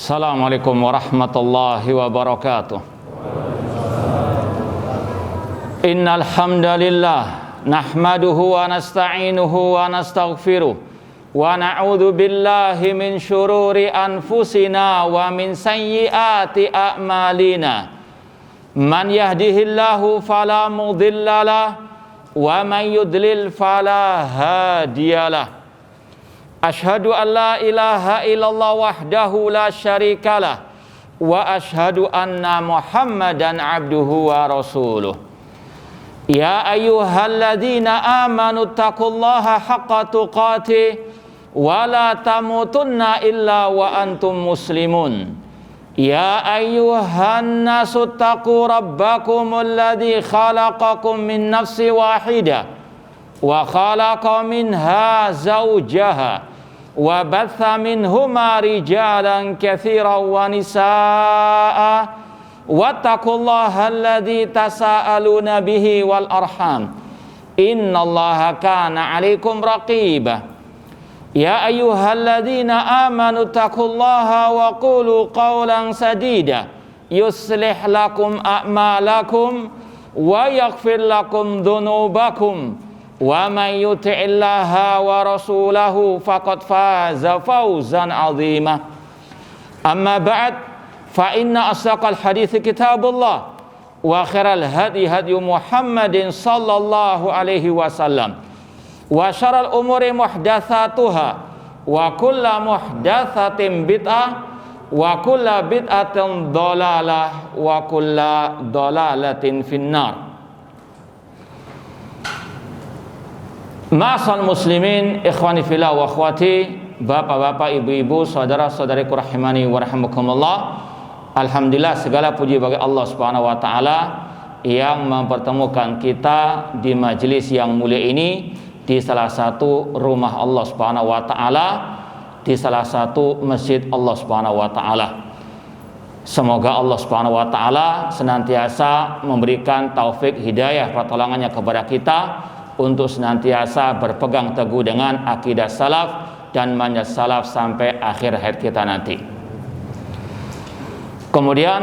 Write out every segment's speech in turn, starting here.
Assalamualaikum warahmatullahi wabarakatuh. Innal hamdalillah nahmaduhu wa nasta'inuhu wa nastaghfiruh wa na'udzu billahi min syururi anfusina wa min sayyiati a'malina. Man yahdihillahu fala mudhillalah wa man yudlil fala hadiyalah. Ashhadu an la ilaha illallah wahdahu la syarikalah wa ashhadu anna Muhammadan abduhu wa rasuluh. Ya ayyuhalladzina amanu taqullaha haqqa tuqatih wa la tamutunna illa wa antum muslimun. Ya ayyuhan nasu taqu rabbakumul ladzi khalaqakum min nafsin wahidah wa khalaqa minha zawjaha wa batha minhuma rijalan katsiran wa nisaa'a wattaqullaha alladzi tasaaluna bihi wal arham innallaha kana 'alaikum raqiba. Ya ayyuhalladzina amanu taqullaha wa qulu qawlan sadida yuslih lakum a'malakum wa yaghfir lakum dhunubakum wa man yuti'illaha wa rasulahu faqad faza fawzan 'azima. Amma ba'd, fa inna asdaqal hadithi kitabullah wa khairal hadi hadyu Muhammadin sallallahu alaihi wasallam wa syarrul umuri muhdatsatuha wa kullu muhdatsatin bid'ah wa kullu bid'atin dhalalah wa kullu dhalalatin finnar. Ma'asal muslimin, ikhwani fillah wa akhwati, bapak-bapak, ibu-ibu, saudara-saudariku rahimani wa rahimakumullah. Alhamdulillah, segala puji bagi Allah Subhanahu wa taala yang mempertemukan kita di majelis yang mulia ini di salah satu rumah Allah Subhanahu wa taala, di salah satu masjid Allah Subhanahu wa taala. Semoga Allah Subhanahu wa taala senantiasa memberikan taufik hidayah pertolongannya kepada kita untuk senantiasa berpegang teguh dengan akidah salaf dan manhaj salaf sampai akhir hayat kita nanti. Kemudian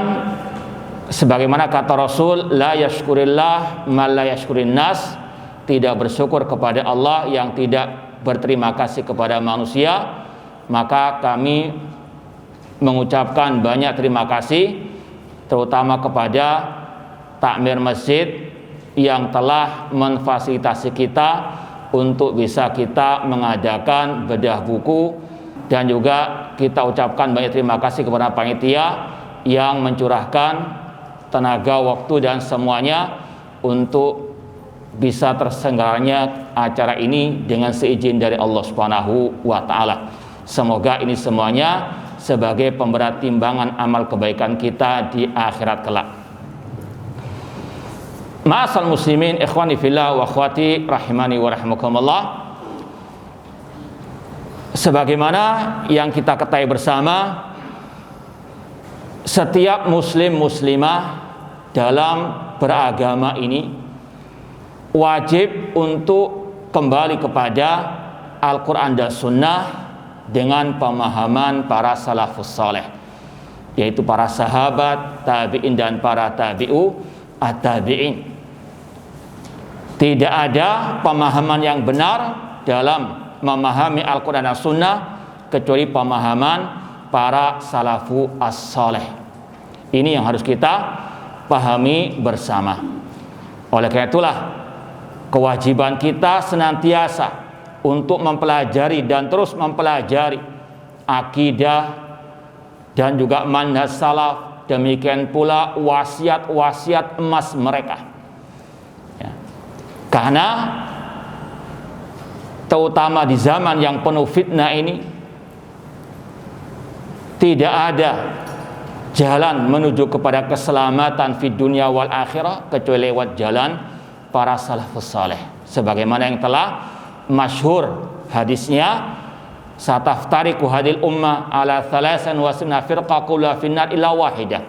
sebagaimana kata Rasul, la yashkurillah man la yashkurin nas, tidak bersyukur kepada Allah yang tidak berterima kasih kepada manusia. Maka kami mengucapkan banyak terima kasih terutama kepada takmir masjid yang telah memfasilitasi kita untuk bisa kita mengadakan bedah buku, dan juga kita ucapkan banyak terima kasih kepada panitia yang mencurahkan tenaga, waktu dan semuanya untuk bisa terselenggaranya acara ini dengan seizin dari Allah Subhanahu wa taala. Semoga ini semuanya sebagai pemberat timbangan amal kebaikan kita di akhirat kelak. Ma'asal muslimin, ikhwani fillah wa akhwati rahimani wa rahimakumullah. Sebagaimana yang kita ketahui bersama, setiap muslim muslimah dalam beragama ini wajib untuk kembali kepada Al-Quran dan Sunnah dengan pemahaman para salafus saleh, yaitu para sahabat, tabi'in dan para tabi'u at-tabi'in. Tidak ada pemahaman yang benar dalam memahami Al-Quran dan Sunnah kecuali pemahaman para salafu as-saleh. Ini yang harus kita pahami bersama. Oleh karena itulah kewajiban kita senantiasa untuk mempelajari dan terus mempelajari akidah dan juga manhaj salaf, demikian pula wasiat-wasiat emas mereka. Karena terutama di zaman yang penuh fitnah ini, tidak ada jalan menuju kepada keselamatan fid dunya wal akhirah kecuali lewat jalan para salafus saleh. Sebagaimana yang telah masyhur hadisnya, sataftariqu hadil ummah ala 33 firqah kulluha finnar illa wahidah.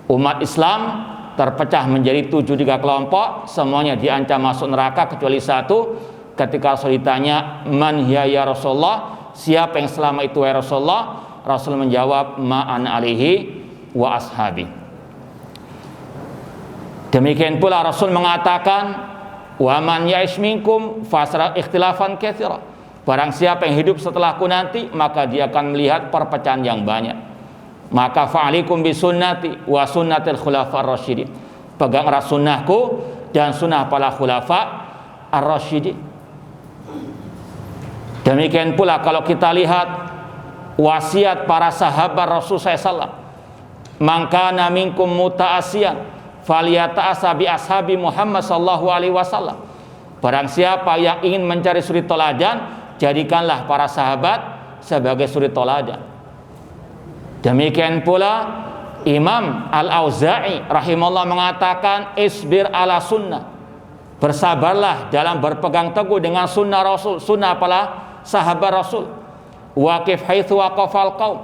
Umat Islam terpecah menjadi 73 kelompok, semuanya diancam masuk neraka kecuali satu. Ketika Rasul ditanya, man hiya ya Rasulullah, siapa yang selama itu ya Rasulullah? Rasul menjawab, ma'an alihi wa ashabi. Demikian pula Rasul mengatakan, wa man ya'ish minkum fasara ikhtilafan katsira. Barang siapa yang hidup setelahku nanti, maka dia akan melihat perpecahan yang banyak. Maka fa'alikum bisunnati wa sunnatil khulafar rasyidin. Peganglah sunnahku dan sunnah para khulafa ar-rasyidin. Demikian pula kalau kita lihat wasiat para sahabat Rasul SAW, man kana minkum muta'assiyan falyata'assa bi ashabi Muhammad sallallahu alaihi wasallam. Barang siapa yang ingin mencari suri teladan, jadikanlah para sahabat sebagai suri teladan. Demikian pula Imam Al-Auza'i rahimahullah mengatakan, isbir ala sunnah, bersabarlah dalam berpegang teguh dengan sunnah Rasul, sunnah para sahabat Rasul. Waqif haitsu waqafal qaum,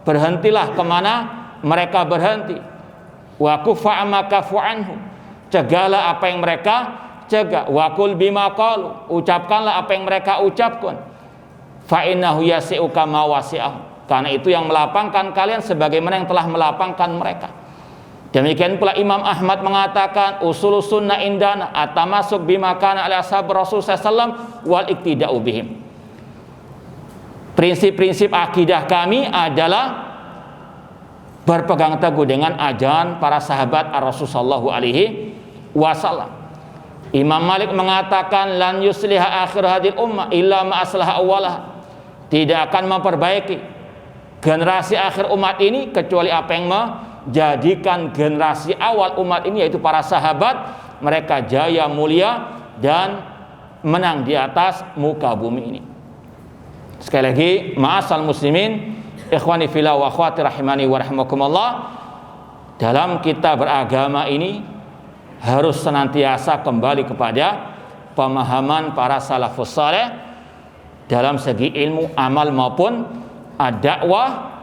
berhentilah kemana mereka berhenti. Wa kufa ma kafu anhu, cegahlah apa yang mereka cegah. Wa qul bima qalu, ucapkanlah apa yang mereka ucapkan. Fa innahu yasi'u kama wasi'ahu, karena itu yang melapangkan kalian sebagaimana yang telah melapangkan mereka. Demikian pula Imam Ahmad mengatakan, usul sunnah indana atamasuk bima kana ala ashab Rasul sallallahu wal iktida'u bihim. Prinsip-prinsip akidah kami adalah berpegang teguh dengan ajaran para sahabat Rasul sallallahu alaihi wasallam. Imam Malik mengatakan, lan yusliha akhir hadil ummah illa ma aslaha awwalaha. Tidak akan memperbaiki generasi akhir umat ini kecuali apa yang menjadikan generasi awal umat ini, yaitu para sahabat, mereka jaya mulia dan menang di atas muka bumi ini. Sekali lagi, ma'asal muslimin, ikhwani fillah wa akhwati rahimani wa rahimakumullah, dalam kita beragama ini harus senantiasa kembali kepada pemahaman para salafus saleh dalam segi ilmu, amal maupun dakwah,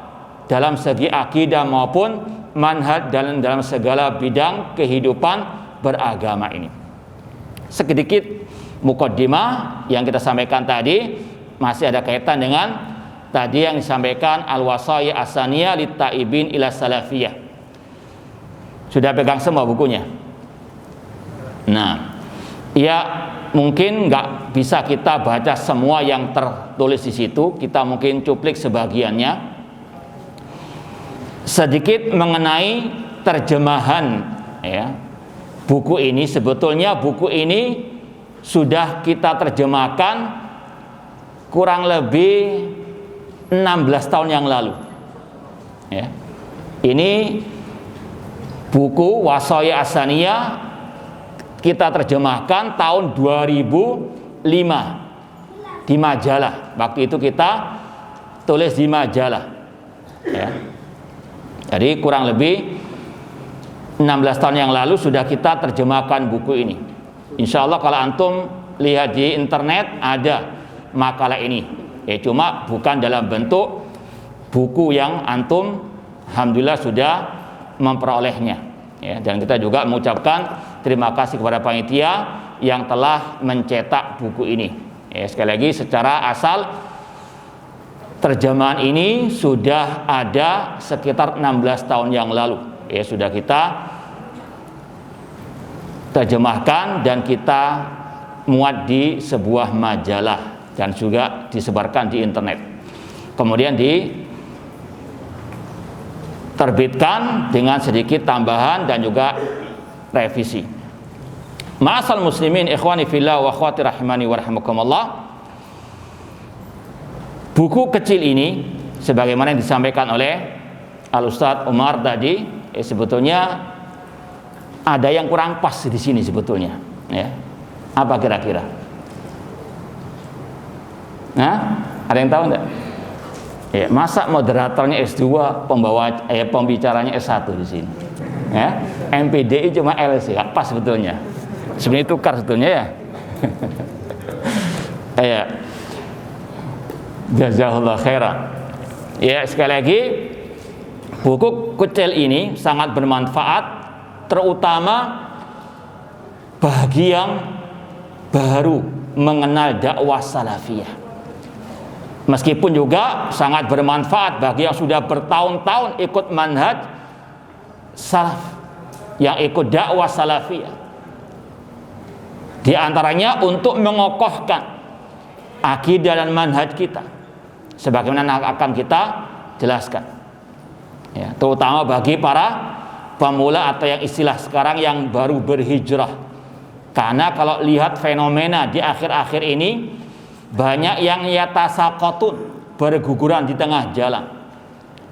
dalam segi akidah maupun manhaj, dalam segala bidang kehidupan beragama ini. Sedikit mukaddimah yang kita sampaikan tadi masih ada kaitan dengan tadi yang disampaikan al-wasaya as-saniyah lit-taibin ila salafiyah. Sudah pegang semua bukunya? Nah, ya mungkin nggak bisa kita baca semua yang tertulis di situ, kita mungkin cuplik sebagiannya. Sedikit mengenai terjemahan ya buku ini. Sebetulnya buku ini sudah kita terjemahkan kurang lebih 16 tahun yang lalu ya. Ini buku Wasaya As-Saniyah kita terjemahkan tahun 2005 di majalah. Waktu itu kita tulis di majalah ya. Jadi kurang lebih 16 tahun yang lalu sudah kita terjemahkan buku ini. Insya Allah kalau antum lihat di internet ada makalah ini ya, cuma bukan dalam bentuk buku yang antum alhamdulillah sudah memperolehnya ya. Dan kita juga mengucapkan terima kasih kepada panitia yang telah mencetak buku ini ya. Sekali lagi, secara asal terjemahan ini sudah ada sekitar 16 tahun yang lalu ya, sudah kita terjemahkan dan kita muat di sebuah majalah dan juga disebarkan di internet. Kemudian diterbitkan dengan sedikit tambahan dan juga revisi. Ma'asal muslimin, ikhwani fillah wa akhwati rahimani wa rahimakumullah. Buku kecil ini sebagaimana yang disampaikan oleh Al-Ustadz Umar tadi, sebetulnya ada yang kurang pas di sini sebetulnya ya. Apa kira-kira? Nah, ada yang tahu enggak? Ya, masa moderatornya S2, pembicaranya S1 di sini. Ya, MPDI cuma L sih, pas sebetulnya. Sebenarnya tukar sebetulnya ya. Ya. Jazakallahu khairan. Ya, sekali lagi buku kecil ini sangat bermanfaat, terutama bagi yang baru mengenal dakwah salafiyah. Meskipun juga sangat bermanfaat bagi yang sudah bertahun-tahun ikut manhaj salaf, yang ikut dakwah salafiyah. Di antaranya untuk mengokohkan akidah dan manhaj kita, sebagaimana akan kita jelaskan. Ya, terutama bagi para pemula atau yang istilah sekarang yang baru berhijrah. Karena kalau lihat fenomena di akhir-akhir ini, banyak yang yatasaqatun, berguguran di tengah jalan.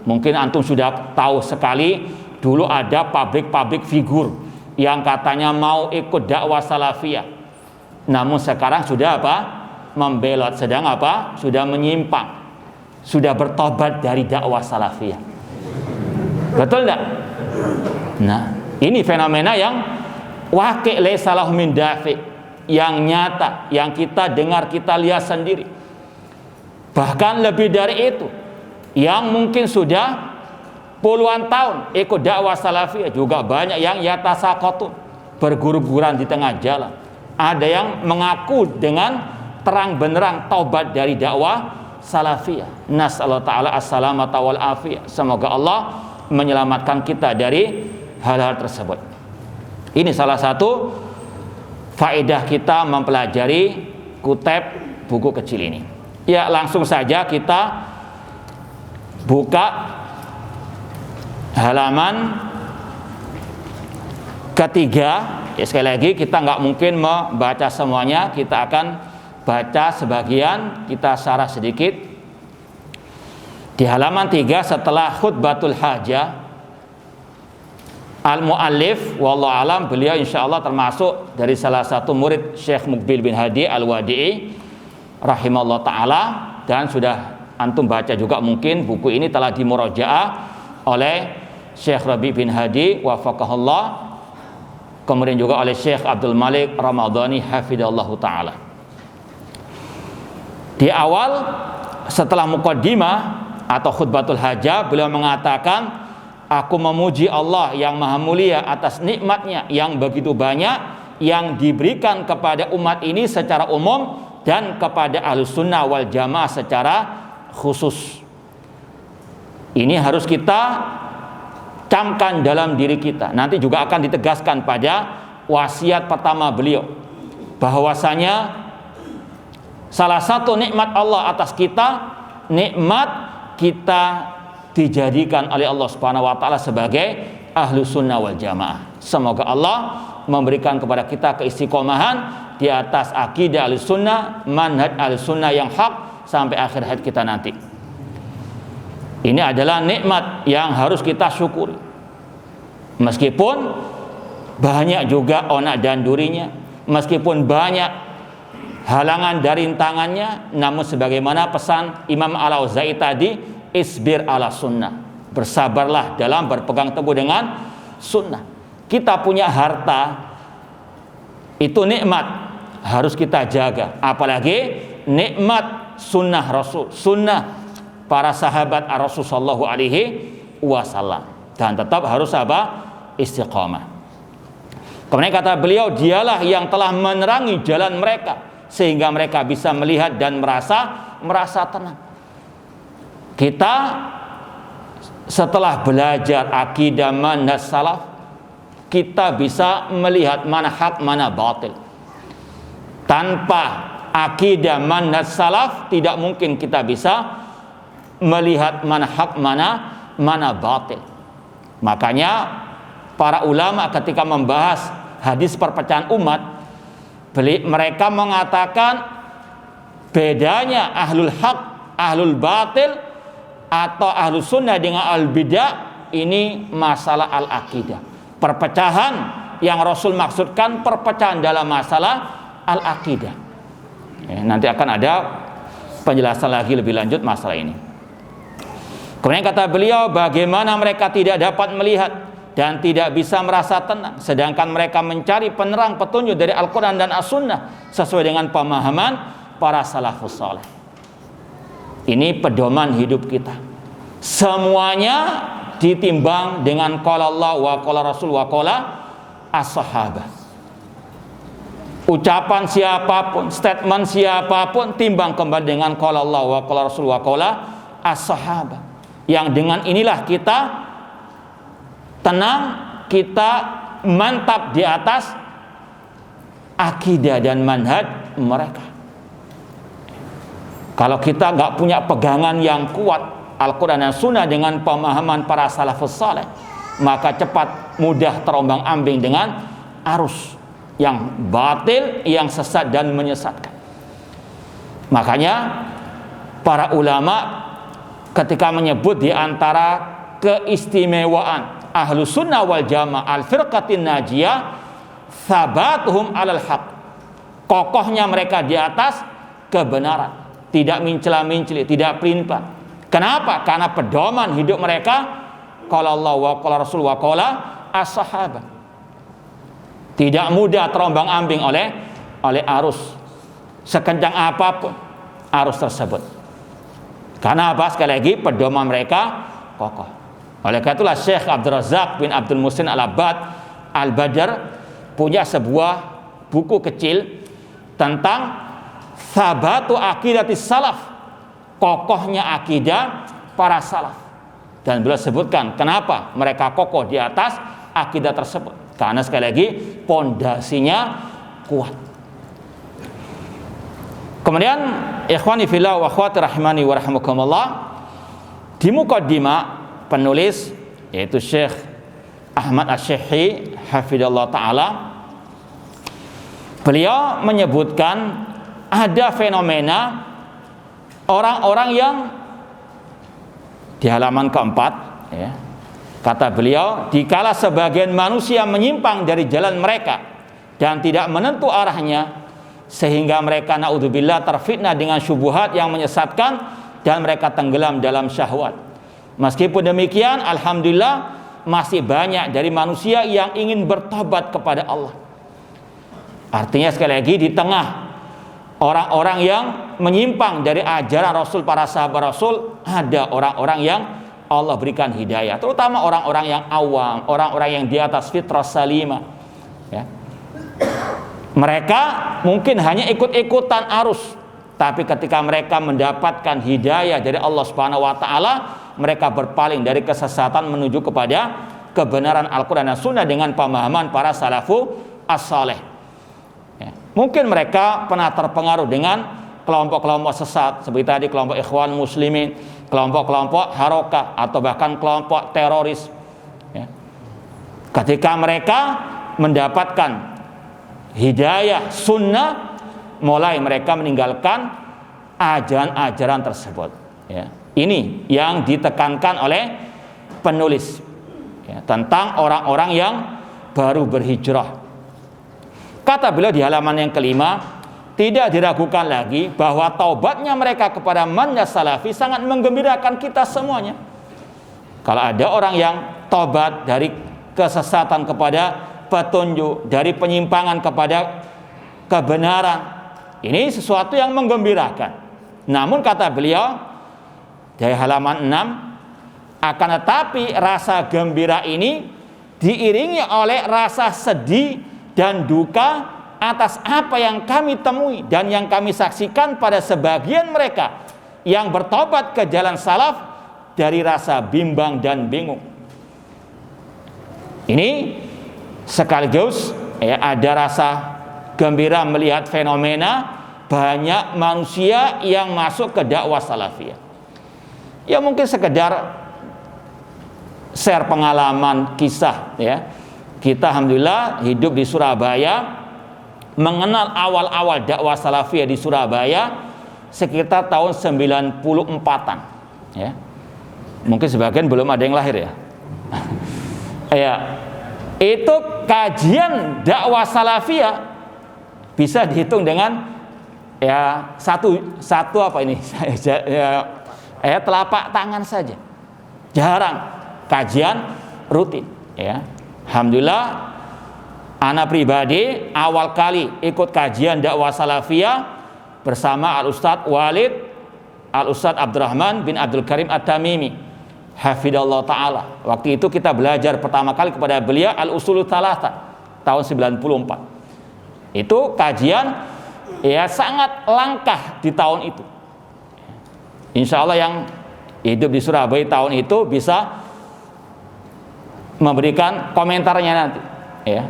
Mungkin antum sudah tahu sekali, dulu ada pabrik-pabrik figur yang katanya mau ikut dakwah salafiyah, namun sekarang sudah apa? Membelot, sedang apa? Sudah menyimpang, sudah bertobat dari dakwah salafiyah. Betul enggak? Nah, ini fenomena yang waqi' laisa lahu min dafi', yang nyata, yang kita dengar, kita lihat sendiri. Bahkan lebih dari itu, yang mungkin sudah puluhan tahun ikut dakwah salafiyah, juga banyak yang yatasaqatun, berguru-guran di tengah jalan. Ada yang mengaku dengan terang benderang taubat dari dakwah salafiyah. Nas'allahu ta'ala as-salamata wal afiyah. Semoga Allah menyelamatkan kita dari hal-hal tersebut. Ini salah satu faedah kita mempelajari kuteb buku kecil ini. Ya, langsung saja kita buka halaman ketiga. Ya, sekali lagi kita nggak mungkin membaca semuanya, kita akan baca sebagian, kita syarah sedikit. Di halaman 3 setelah khutbatul hajah, al-muallif wallahu alam, beliau insyaallah termasuk dari salah satu murid Syekh Muqbil bin Hadi Al-Wadi'i rahimahullah ta'ala, dan sudah antum baca juga mungkin buku ini telah dimurajaah oleh Syekh Rabi bin Hadi wafaqahullah, kemudian juga oleh Syekh Abdul Malik Ramadhani hafidhallahu ta'ala. Di awal setelah muqaddimah atau khutbatul hajah, beliau mengatakan, aku memuji Allah yang maha mulia atas nikmatnya yang begitu banyak yang diberikan kepada umat ini secara umum dan kepada Ahlus Sunnah wal Jamaah secara khusus. Ini harus kita camkan dalam diri kita. Nanti juga akan ditegaskan pada wasiat pertama beliau, bahwasanya salah satu nikmat Allah atas kita, nikmat kita dijadikan oleh Allah Subhanahu wa taala sebagai Ahlus Sunnah wal Jamaah. Semoga Allah memberikan kepada kita keistiqomahan di atas akidah Ahlus Sunnah, manhaj Ahlus Sunnah yang hak sampai akhir hayat kita nanti. Ini adalah nikmat yang harus kita syukuri. Meskipun banyak juga onak dan durinya, meskipun banyak halangan dari rintangannya, namun sebagaimana pesan Imam Al-Auza'i tadi, isbir ala sunnah, bersabarlah dalam berpegang teguh dengan sunnah. Kita punya harta, itu nikmat, harus kita jaga. Apalagi nikmat sunnah Rasul, sunnah para sahabat Rasul sallallahu alaihi wasallam, dan tetap harus apa? Istiqamah. Kemudian kata beliau, dialah yang telah menerangi jalan mereka sehingga mereka bisa melihat dan merasa tenang. Kita setelah belajar akidah manhaj salaf, kita bisa melihat mana hak mana batil. Tanpa akidah manhaj salaf tidak mungkin kita bisa melihat mana hak mana batil. Makanya para ulama ketika membahas hadis perpecahan umat, mereka mengatakan bedanya ahlul haq, ahlul batil atau ahlus sunnah dengan al bidah, ini masalah al akidah. Perpecahan yang Rasul maksudkan perpecahan dalam masalah al akidah. Nanti akan ada penjelasan lagi lebih lanjut masalah ini. Kemudian kata beliau, bagaimana mereka tidak dapat melihat dan tidak bisa merasa tenang, sedangkan mereka mencari penerang petunjuk dari Al-Quran dan As-Sunnah sesuai dengan pemahaman para salafus saleh. Ini pedoman hidup kita. Semuanya ditimbang dengan qala Allah wa qala Rasul wa qala as-sahabah. ucapan siapapun, statement siapapun, timbang kembali dengan qala Allah wa qala Rasul wa qala as-sahabah. Yang dengan inilah kita tenang, kita mantap di atas akidah dan manhaj mereka. Kalau kita nggak punya pegangan yang kuat Al-Quran dan Sunnah dengan pemahaman para salafus saleh, maka cepat mudah terombang-ambing dengan arus yang batil, yang sesat dan menyesatkan. Makanya para ulama ketika menyebut di antara keistimewaan ahlu sunnah wal jamaah al-firqatin najiyah, thabatuhum alal haq, kokohnya mereka di atas kebenaran, tidak mencela-menceli, tidak pelin-pelan. Kenapa? Karena pedoman hidup mereka qala Allah wa qala Rasul wa qala as-sahabah. Tidak mudah terombang-ambing oleh arus sekencang apapun arus tersebut. Karena apa? Sekali lagi pedoman mereka kokoh. Oleh karena itulah Syekh Abdul Razak bin Abdul Muhsin Al-Abbad Al-Badr punya sebuah buku kecil tentang sabatu aqidatis salaf, kokohnya akidah para salaf. Dan beliau sebutkan kenapa mereka kokoh di atas akidah tersebut. Karena sekali lagi pondasinya kuat. Kemudian ikhwani fillah wa akhwati rahimani wa rahimakumullah, di muqaddimah penulis yaitu Syekh Ahmad Asy-Syaikhi hafizallahu taala, beliau menyebutkan ada fenomena orang-orang yang di halaman keempat, ya, kata beliau, dikala sebagian manusia menyimpang dari jalan mereka dan tidak menentu arahnya, sehingga mereka naudzubillah terfitnah dengan syubhat yang menyesatkan dan mereka tenggelam dalam syahwat. Meskipun demikian, alhamdulillah masih banyak dari manusia yang ingin bertobat kepada Allah. Artinya sekali lagi, di tengah orang-orang yang menyimpang dari ajaran Rasul, para sahabat Rasul, ada orang-orang yang Allah berikan hidayah, terutama orang-orang yang awam, orang-orang yang di atas fitrah salimah, ya. Mereka mungkin hanya ikut-ikutan arus, tapi ketika mereka mendapatkan hidayah dari Allah Subhanahu wa taala, mereka berpaling dari kesesatan menuju kepada kebenaran Al-Quran dan Sunnah dengan pemahaman para salafu as-saleh. Ya. Mungkin mereka pernah terpengaruh dengan kelompok-kelompok sesat seperti tadi kelompok Ikhwan Muslimin, kelompok-kelompok harokah, atau bahkan kelompok teroris. Ya. Ketika mereka mendapatkan hidayah sunnah, mulai mereka meninggalkan ajaran-ajaran tersebut. Ya. Ini yang ditekankan oleh penulis, ya, tentang orang-orang yang baru berhijrah. Kata beliau di halaman yang kelima, tidak diragukan lagi bahwa taubatnya mereka kepada manhaj salafi sangat menggembirakan kita semuanya. Kalau ada orang yang taubat dari kesesatan kepada petunjuk, dari penyimpangan kepada kebenaran, ini sesuatu yang menggembirakan. Namun kata beliau dari halaman 6, akan tetapi rasa gembira ini diiringi oleh rasa sedih dan duka atas apa yang kami temui dan yang kami saksikan pada sebagian mereka yang bertobat ke jalan salaf dari rasa bimbang dan bingung. Ini sekaligus, ya, ada rasa gembira melihat fenomena banyak manusia yang masuk ke dakwah salafiyah. Ya mungkin sekedar share pengalaman kisah, ya. Kita alhamdulillah hidup di Surabaya, mengenal awal-awal dakwah salafiyah di Surabaya sekitar tahun 94-an, ya. Mungkin sebagian belum ada yang lahir, ya. Ya, itu kajian dakwah salafiyah bisa dihitung dengan, ya, satu apa ini? Telapak tangan saja. Jarang kajian rutin, ya. Alhamdulillah, ana pribadi awal kali ikut kajian dakwah salafiyah bersama Al-Ustadz Walid, Al-Ustadz Abdurrahman bin Abdul Karim At-Tamimi hafidhallahu ta'ala. Waktu itu kita belajar pertama kali kepada beliau Al-Usulul Thalatha tahun 94. Itu kajian ya sangat langka di tahun itu. Insya Allah yang hidup di Surabaya tahun itu bisa memberikan komentarnya nanti, ya,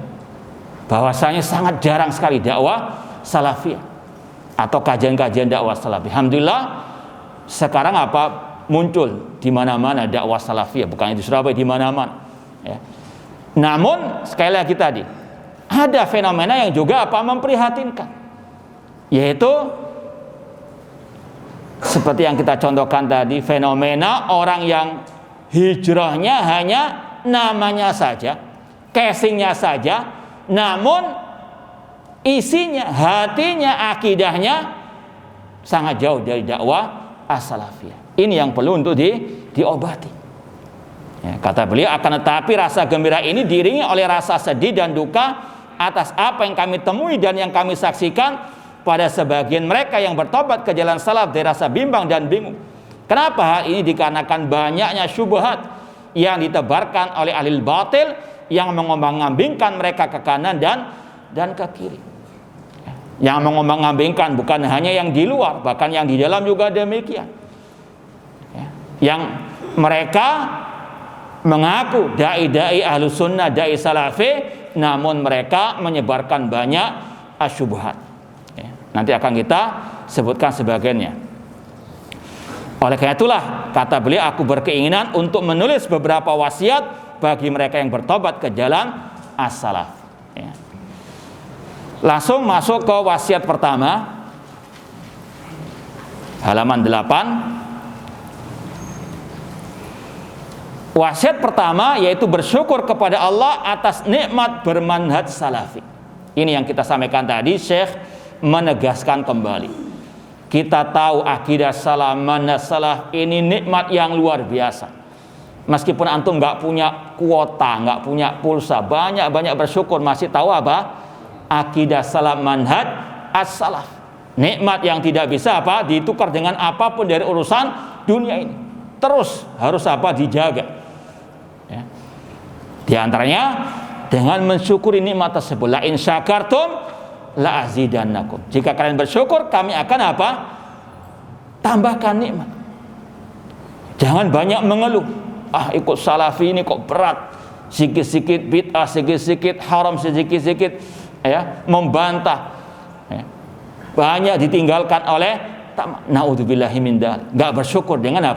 bahwasanya sangat jarang sekali dakwah salafiyah atau kajian-kajian dakwah salafiyah. Alhamdulillah sekarang muncul di mana-mana dakwah salafiyah, bukan di Surabaya, di mana-mana, ya. Namun sekali lagi tadi ada fenomena yang juga memprihatinkan, yaitu seperti yang kita contohkan tadi, fenomena orang yang hijrahnya hanya namanya saja, casingnya saja, namun isinya, hatinya, akidahnya sangat jauh dari dakwah as-salafiyah. Ini yang perlu untuk diobati. Ya, kata beliau, akan tetapi rasa gembira ini diiringi oleh rasa sedih dan duka atas apa yang kami temui dan yang kami saksikan pada sebagian mereka yang bertobat ke jalan salaf dari rasa bimbang dan bingung. Kenapa hal ini? Dikarenakan banyaknya syubhat yang ditebarkan oleh ahli batil yang mengombang-ambingkan mereka ke kanan dan ke kiri. Yang mengombang-ambingkan bukan hanya yang di luar, bahkan yang di dalam juga demikian. Yang mereka mengaku dai-dai ahlu sunnah, dai salafi, namun mereka menyebarkan banyak asyubhat. Nanti akan kita sebutkan sebagiannya. Oleh karena itulah, kata beliau, aku berkeinginan untuk menulis beberapa wasiat bagi mereka yang bertobat ke jalan as-salaf. Ya. Langsung masuk ke wasiat pertama, halaman 8. Wasiat pertama yaitu bersyukur kepada Allah atas nikmat bermanhaj salafi. Ini yang kita sampaikan tadi, Syekh menegaskan kembali. Kita tahu akidah salaf, manhaj salaf ini nikmat yang luar biasa. Meskipun antum nggak punya kuota, nggak punya pulsa, banyak bersyukur masih tahu akidah salaf, manhaj as-salaf. Nikmat yang tidak bisa ditukar dengan apapun dari urusan dunia ini. Terus harus dijaga. Ya. Di antaranya dengan mensyukuri nikmat tersebut. La in syakartum la azidannakum. Jika kalian bersyukur, kami akan tambahkan nikmat. Jangan banyak mengeluh. Ikut salafi ini kok berat. Sikit-sikit bid'ah, sikit-sikit haram, sikit-sikit membantah. Banyak ditinggalkan oleh naudzubillahi min dzalik. Enggak bersyukur dengan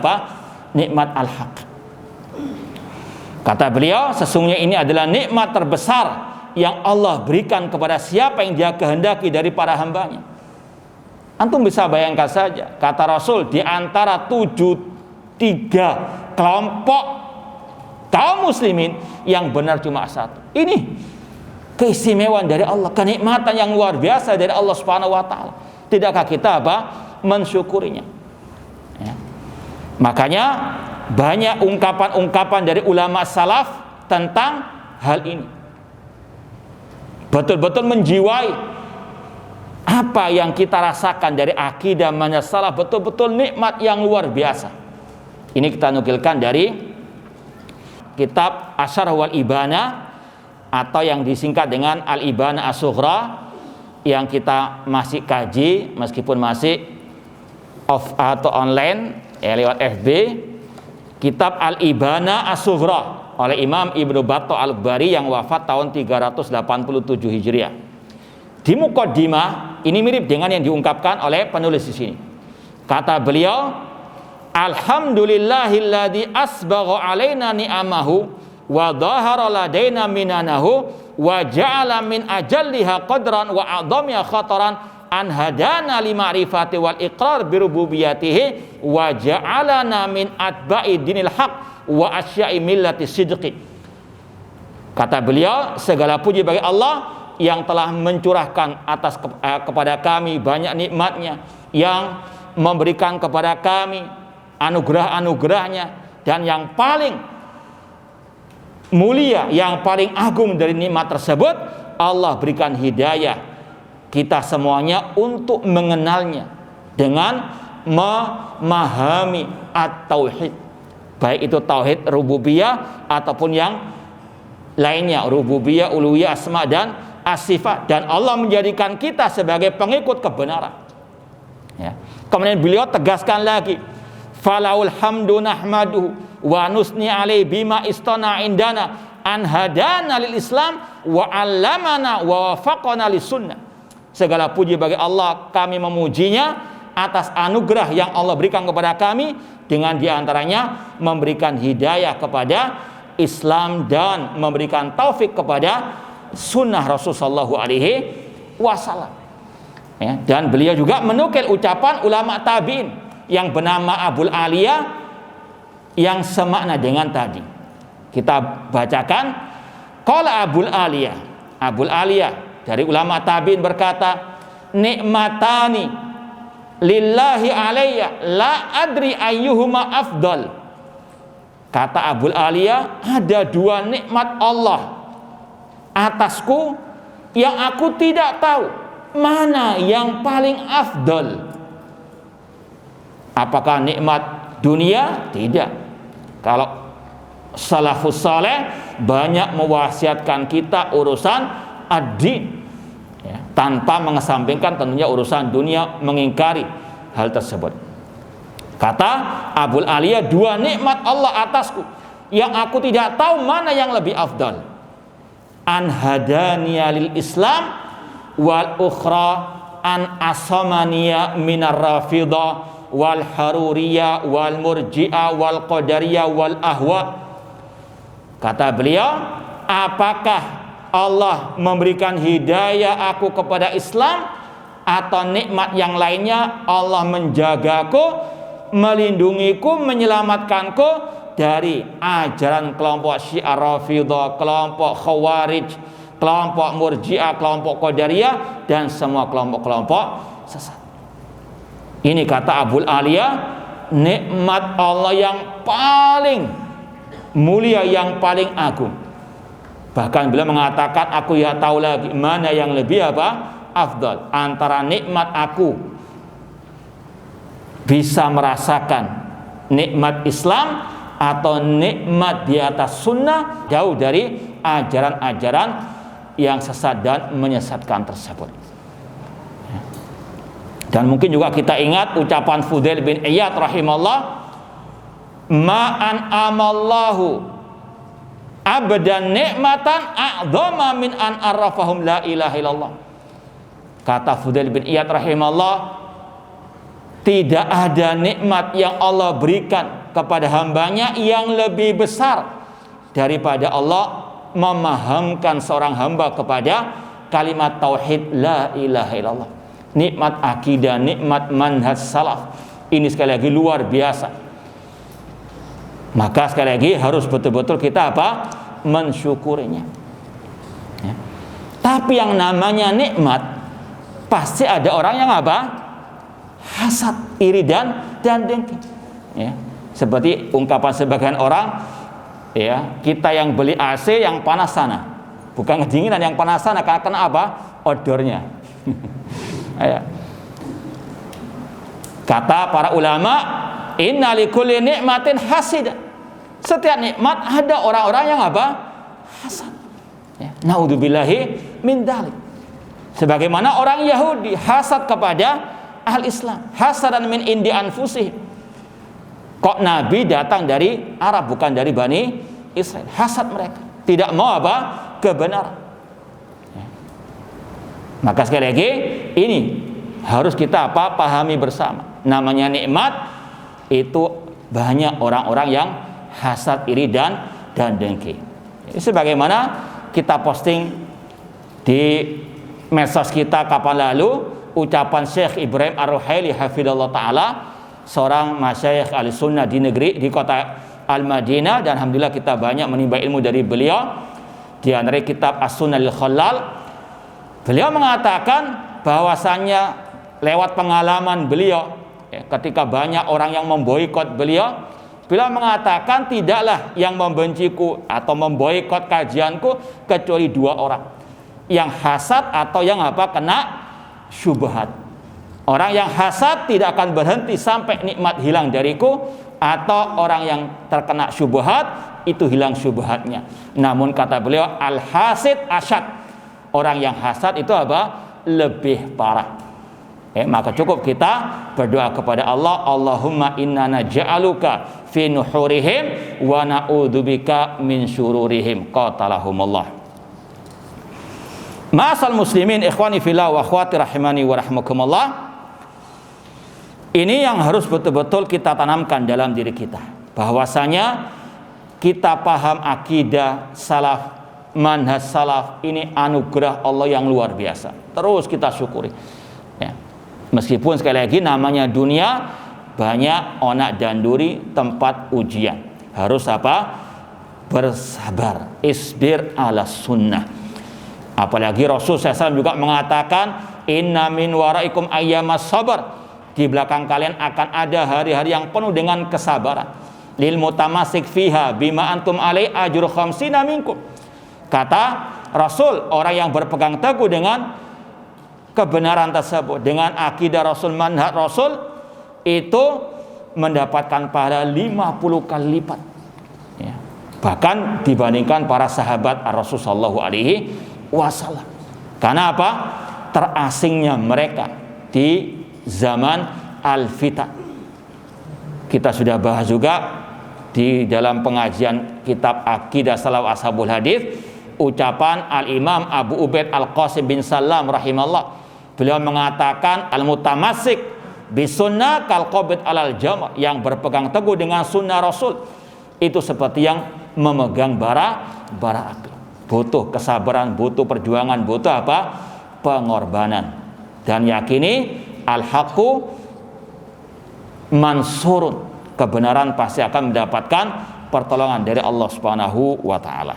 nikmat al-haq. Kata beliau, sesungguhnya ini adalah nikmat terbesar yang Allah berikan kepada siapa yang Dia kehendaki dari para hambanya. Antum bisa bayangkan saja, kata Rasul, di antara 73 kelompok kaum muslimin yang benar cuma satu. Ini keistimewaan dari Allah, kenikmatan yang luar biasa dari Allah Subhanahu wa taala. Tidakkah kita mensyukurinya? Ya. Makanya banyak ungkapan-ungkapan dari ulama salaf tentang hal ini. Betul-betul menjiwai apa yang kita rasakan dari akidah manhaj salaf, betul-betul nikmat yang luar biasa. Ini kita nukilkan dari kitab Asyarh wal Ibana atau yang disingkat dengan Al-Ibana As-Sughra yang kita masih kaji meskipun masih off atau online lewat FB. Kitab Al-Ibana As-Sughra oleh Imam Ibnu Battah Al-Bari yang wafat tahun 387 Hijriah. Di muqaddimah ini mirip dengan yang diungkapkan oleh penulis di sini. Kata beliau, alhamdulillahilladzi asbagha alaina ni'amahu wa dhahara ladaina minanahu wa ja'ala min ajalliha qadran wa a'dhamiha khataran an hadana li ma'rifati wal iqrar bi rububiyyatihi wa ja'alana min atba'i dinil haq wa asya'i millati sidqi. Kata beliau, segala puji bagi Allah yang telah mencurahkan kepada kami banyak nikmatnya, yang memberikan kepada kami anugerah-anugerahnya, dan yang paling mulia, yang paling agung dari nikmat tersebut, Allah berikan hidayah kita semuanya untuk mengenalnya dengan memahami at-tauhid, baik itu tauhid rububiyah ataupun yang lainnya, rububiyah, uluhiyah, asma dan as-sifat, dan Allah menjadikan kita sebagai pengikut kebenaran. Ya. Kemudian beliau tegaskan lagi, falaul hamdu nahmaduhu wa nusni alaihi bima istana indana an hadana lil Islam wa 'allamana wa wafaqana lis sunnah. Segala puji bagi Allah, kami memujinya atas anugerah yang Allah berikan kepada kami, dengan diantaranya memberikan hidayah kepada Islam dan memberikan taufik kepada sunnah Rasulullah SAW. Ya, dan beliau juga menukil ucapan ulama tabi'in yang bernama Abul Aliyah yang semakna dengan tadi. Kita bacakan, qala Abul Aliyah. Abul Aliyah dari ulama tabi'in berkata, nikmatani lillahi alayya la adri ayyuhuma afdal. Kata Abul Aliyah, ada dua nikmat Allah atasku yang aku tidak tahu mana yang paling afdal. Apakah nikmat dunia? Tidak. Kalau salafus saleh banyak mewasiatkan kita urusan ad-din, ya, tanpa mengesampingkan tentunya urusan dunia, mengingkari hal tersebut. Kata Abul Aliyah, dua nikmat Allah atasku yang aku tidak tahu mana yang lebih afdal. An hadaniya lil Islam wal ukhra an asamaniya minar rafidah wal haruriyah wal murji'ah wal qadariyah wal ahwa. Kata beliau, apakah Allah memberikan hidayah aku kepada Islam, atau nikmat yang lainnya Allah menjagaku, melindungiku, menyelamatkanku dari ajaran kelompok Syiah Rafidah, kelompok Khawarij, kelompok Murji'ah, kelompok Qadariyah, dan semua kelompok-kelompok sesat. Ini kata Abul Aliyah, nikmat Allah yang paling mulia, yang paling agung. Bahkan beliau mengatakan, aku ya tahu lagi mana yang lebih afdal, antara nikmat aku bisa merasakan nikmat Islam atau nikmat di atas sunnah, jauh dari ajaran-ajaran yang sesat dan menyesatkan tersebut. Dan mungkin juga kita ingat ucapan Fudail bin Iyad rahimahullah, ma'an amallahu abdan nikmatan a'dhama min an arrafahum la ilaha illallah. Kata Fudail bin Iyad rahimahullah, tidak ada nikmat yang Allah berikan kepada hambanya yang lebih besar daripada Allah memahamkan seorang hamba kepada kalimat tauhid la ilaha illallah. Nikmat akidah, nikmat manhaj salaf, ini sekali lagi luar biasa. Maka sekali lagi harus betul-betul kita mensyukurinya, ya. Tapi yang namanya nikmat pasti ada orang yang hasad, iri dan dengki, ya. Seperti ungkapan sebagian orang, ya, kita yang beli AC yang panas sana, bukan kedinginan, yang panas sana karena odornya. Ya. Kata para ulama, inna likulli nikmatin hasida. Setiap nikmat ada orang-orang yang hasad, ya. Naudzubillahi min dzalik. Sebagaimana orang Yahudi hasad kepada ahli Islam, hasadan min indi anfusihim. Kok Nabi datang dari Arab bukan dari Bani Israel? Hasad mereka, tidak mau kebenaran. Maka sekali lagi ini harus kita pahami bersama. Namanya nikmat itu banyak orang-orang yang hasad, iri dan dengki. Sebagaimana kita posting di medsos kita kapan lalu ucapan Syekh Ibrahim Ar-Ruhaili hafidhallah ta'ala, seorang masyayikh al-sunnah di negeri, di kota Al-Madinah, dan alhamdulillah kita banyak menimba ilmu dari beliau. Di antara kitab As-Sunnah Al-Khallal, beliau mengatakan bahwasannya lewat pengalaman beliau, ya, ketika banyak orang yang memboikot beliau mengatakan tidaklah yang membenciku atau memboikot kajianku kecuali dua orang, yang hasad atau yang kena syubhat. Orang yang hasad tidak akan berhenti sampai nikmat hilang dariku, atau orang yang terkena syubhat itu hilang syubhatnya. Namun kata beliau, al-hasid asyad, orang yang hasad itu apa? Lebih parah. Maka cukup kita berdoa kepada Allah, Allahumma inna naj'aluka fi nuhurihim wa na'udzubika min syururihim. Qatalahumullah. Ma'asal muslimin ikhwani fillah wa akhwati rahimani wa rahmakumullah. Ini yang harus betul-betul kita tanamkan dalam diri kita, bahwasanya kita paham akidah salaf, manhaj salaf ini anugerah Allah yang luar biasa. Terus kita syukuri. Ya. Meskipun sekali lagi namanya dunia banyak onak dan duri, tempat ujian. Harus apa? Bersabar. Isbir ala sunnah. Apalagi Rasul SAW juga mengatakan, inna min waraikum ayyamas sabar. Di belakang kalian akan ada hari-hari yang penuh dengan kesabaran. Lil mutamasik fiha bima antum alai ajru khamsina minkum. Kata Rasul, orang yang berpegang teguh dengan kebenaran tersebut, dengan akidah Rasul, manhaj Rasul, itu mendapatkan pahala 50 kali lipat. Ya. Bahkan dibandingkan para sahabat Rasul sallallahu alaihi wasallam. Karena apa? Terasingnya mereka di zaman al-fitan. Kita sudah bahas juga di dalam pengajian kitab Aqidah Salaf Ashabul Hadis, ucapan Al-Imam Abu Ubaid Al-Qasim bin Salam rahimahullah. Beliau mengatakan al-mutamassik bisunnah kal qabid alal jamr, yang berpegang teguh dengan sunnah Rasul itu seperti yang memegang bara api. Butuh kesabaran, butuh perjuangan, butuh apa? Pengorbanan. Dan yakini al-haqqu mansurun, kebenaran pasti akan mendapatkan pertolongan dari Allah Subhanahu wa taala.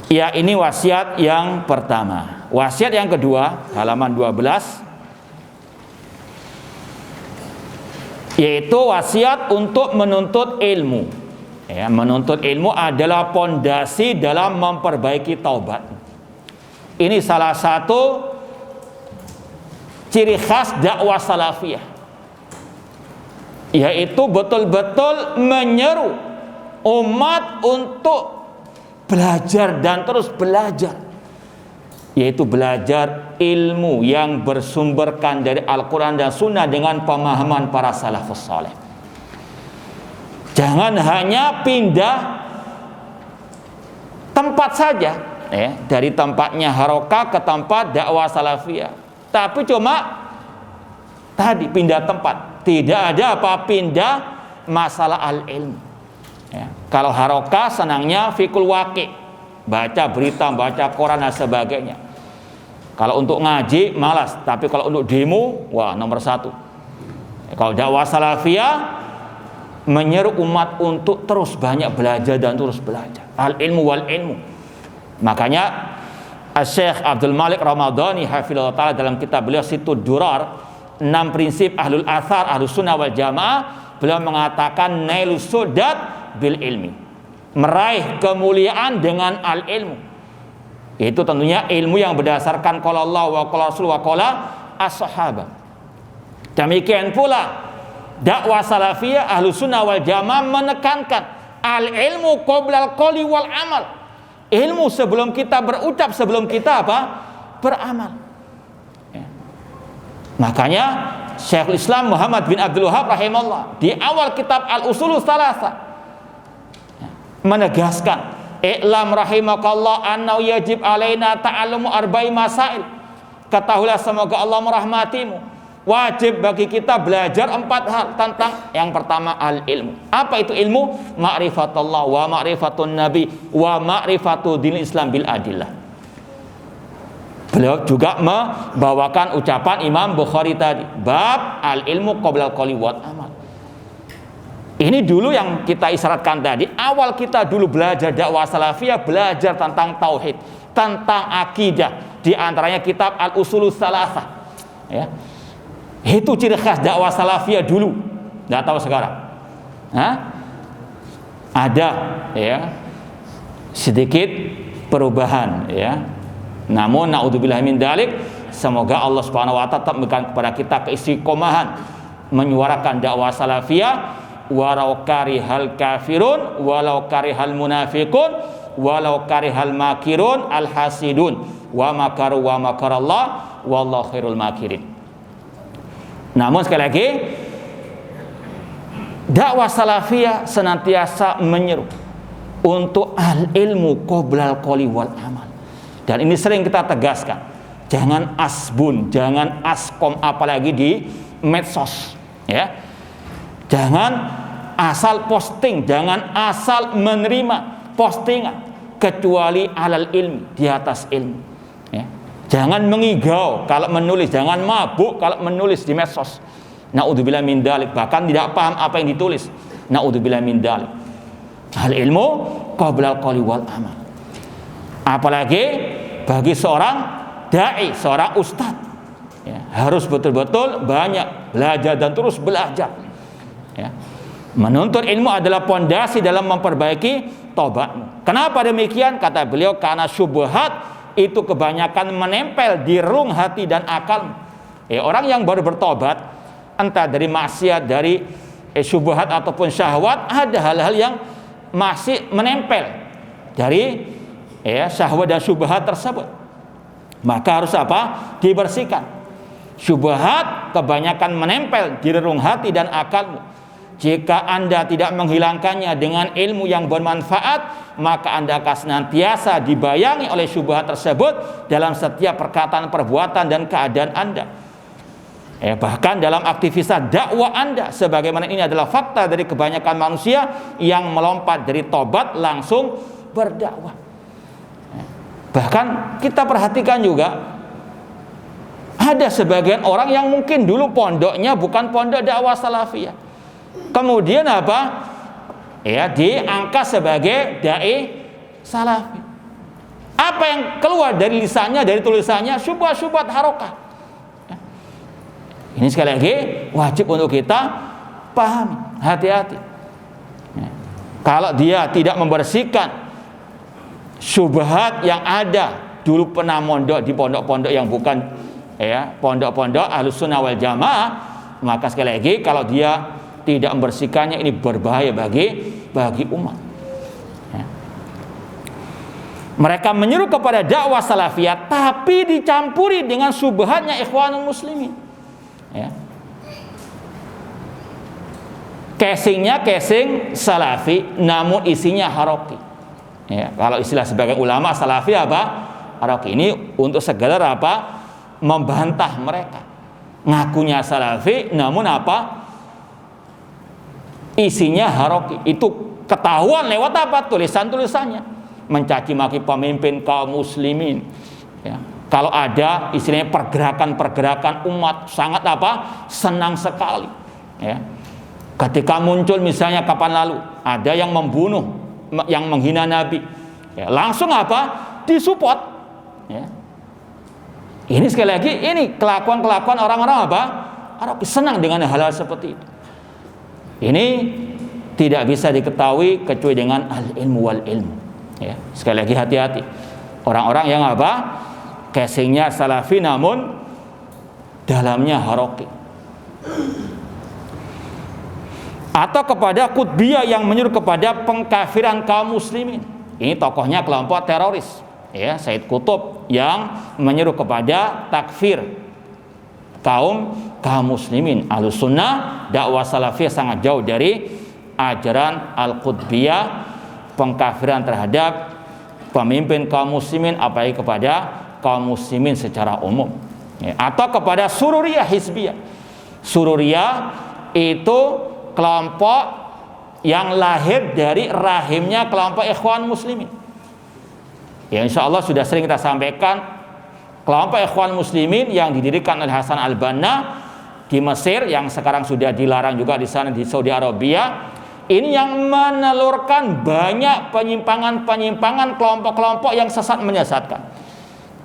Ya, ini wasiat yang pertama. Wasiat yang kedua, halaman 12, yaitu wasiat untuk menuntut ilmu. Ya, menuntut ilmu adalah pondasi dalam memperbaiki taubat. Ini salah satu ciri khas dakwah salafiyah, yaitu betul-betul menyeru umat untuk belajar dan terus belajar, yaitu belajar ilmu yang bersumberkan dari Al-Quran dan Sunnah dengan pemahaman para salafus saleh. Jangan hanya pindah tempat saja, dari tempatnya harokah ke tempat dakwah salafiyah, tapi cuma tadi pindah tempat, tidak ada apa pindah masalah al-ilmu. Ya. Kalau harokah senangnya fikul waqi, baca berita, baca koran dan sebagainya. Kalau untuk ngaji malas, tapi kalau untuk demo, wah nomor satu. Kalau dakwah salafiyah menyeru umat untuk terus banyak belajar dan terus belajar. Al-ilmu wal ilmu. Makanya Syekh Abdul Malik Ramadhani hafizahullah ta'ala dalam kitab beliau Situd Durar, 6 prinsip ahlul athar, ahlus sunnah wal jamaah, beliau mengatakan nailus sudat bil ilmi, meraih kemuliaan dengan al ilmu. Itu tentunya ilmu yang berdasarkan qala Allah wa qala Rasul wa qala as-sahabah. Demikian pula dakwah salafiyah ahlus sunnah wal jamaah menekankan al ilmu qoblal qoli wal amal. Ilmu sebelum kita berucap, sebelum kita apa? Beramal. Ya. Makanya Syekhul Islam Muhammad bin Abdul Wahhab rahimahullah di awal kitab Al-Usulus Tsalatsa menegaskan, "I'lam rahimakallah anna yajib alaina ta'allumu arba'i masail." Ketahuilah semoga Allah merahmatimu, wajib bagi kita belajar 4 hal tentang yang pertama al-ilmu. Apa itu ilmu? Ma'rifatullah wa ma'rifatun nabi wa ma'rifatu dinil Islam bil adillah. Beliau juga membawakan ucapan Imam Bukhari tadi, bab al-ilmu qoblal qoli wal amal. Ini dulu yang kita isyaratkan tadi, awal kita dulu belajar dakwah salafiyah, belajar tentang tauhid, tentang akidah, di antaranya kitab Al-Usulus Tsalatsa. Ya. Itu ciri khas dakwah salafiyah dulu. Nggak tahu sekarang. Ada ya sedikit perubahan ya. Namun naudzubillah min dzalik, semoga Allah Subhanahu wa taala tetap memberikan kepada kita keistiqomahan menyuarakan dakwah salafiyah, walau karihal kafirun walau karihal munafiqun walau karihal makirun al-hasidun wa makaru wa makarallah wallahu khairul makirin. Namun sekali lagi, dakwah salafiyah senantiasa menyeru untuk al-ilmu qoblal qoli wal amal. Dan ini sering kita tegaskan, jangan asbun, jangan askom, apalagi di medsos, ya. Jangan asal posting, jangan asal menerima postingan kecuali alal ilmi, di atas ilmu, ya. Jangan mengigau kalau menulis, jangan mabuk kalau menulis di medsos. Naudzubillah min dalik, bahkan tidak paham apa yang ditulis. Naudzubillah min dalik. Al ilmu qoblal qoli wal amal. Apalagi bagi seorang dai, seorang ustadz, ya, harus betul-betul banyak belajar dan terus belajar, ya. Menuntut ilmu adalah pondasi dalam memperbaiki tobatmu. Kenapa demikian? Kata beliau, karena syubhat itu kebanyakan menempel di relung hati dan akal. Orang yang baru bertobat, entah dari maksiat, dari syubhat ataupun syahwat, ada hal-hal yang masih menempel dari syahwat dan syubhat tersebut. Maka harus apa? Dibersihkan. Syubhat kebanyakan menempel di relung hati dan akalmu. Jika Anda tidak menghilangkannya dengan ilmu yang bermanfaat, maka Anda akan senantiasa dibayangi oleh syubhat tersebut dalam setiap perkataan, perbuatan, dan keadaan Anda. Bahkan dalam aktivitas dakwah Anda, sebagaimana ini adalah fakta dari kebanyakan manusia yang melompat dari tobat langsung berdakwah. Bahkan kita perhatikan juga, ada sebagian orang yang mungkin dulu pondoknya bukan pondok dakwah salafiyah, kemudian apa? Diangkat sebagai dai salafi. Apa yang keluar dari lisannya, dari tulisannya? Syubhat-syubhat harokah. Ini sekali lagi wajib untuk kita pahami, hati-hati. Kalau dia tidak membersihkan syubhat yang ada, dulu pernah mondok di pondok-pondok yang bukan pondok-pondok Ahlus Sunnah wal Jamaah, maka sekali lagi kalau dia tidak membersihkannya, ini berbahaya bagi umat. Mereka menyeru kepada dakwah salafiyah, tapi dicampuri dengan syubhatnya ikhwanul muslimin. Casingnya casing salafi, namun isinya haroki. Kalau istilah sebagian ulama, salafi apa? Haroki. Ini untuk segala apa? Membantah mereka. Ngakunya salafi, namun apa? Isinya haroki. Itu ketahuan lewat apa? Tulisan-tulisannya. Mencaci maki pemimpin kaum muslimin. Kalau ada istilahnya pergerakan-pergerakan umat, sangat apa? Senang sekali. Ketika muncul misalnya kapan lalu ada yang membunuh, yang menghina Nabi, langsung apa? Disupport. Ini sekali lagi, ini kelakuan-kelakuan orang-orang apa? Arab senang dengan hal-hal seperti itu. Ini tidak bisa diketahui kecuali dengan al-ilmu wal ilmu. Sekali lagi hati-hati. Orang-orang yang apa? Casingnya salafi namun dalamnya haroki. Atau kepada Qutbiyah yang menyuruh kepada pengkafiran kaum muslimin. Ini tokohnya kelompok teroris, Said Qutb yang menyuruh kepada takfir kaum muslimin. Ahlus Sunnah dakwah salafiyah sangat jauh dari ajaran Al-Qutbiyah, pengkafiran terhadap pemimpin kaum muslimin, apalagi kepada kaum muslimin secara umum. Atau kepada Sururiyah Hizbiyah. Sururiyah itu kelompok yang lahir dari rahimnya kelompok ikhwan muslimin. Insya Allah sudah sering kita sampaikan, kelompok ikhwan muslimin yang didirikan oleh Hasan al-Banna di Mesir, yang sekarang sudah dilarang juga di sana di Saudi Arabia, ini yang menelurkan banyak penyimpangan-penyimpangan, kelompok-kelompok yang sesat menyesatkan.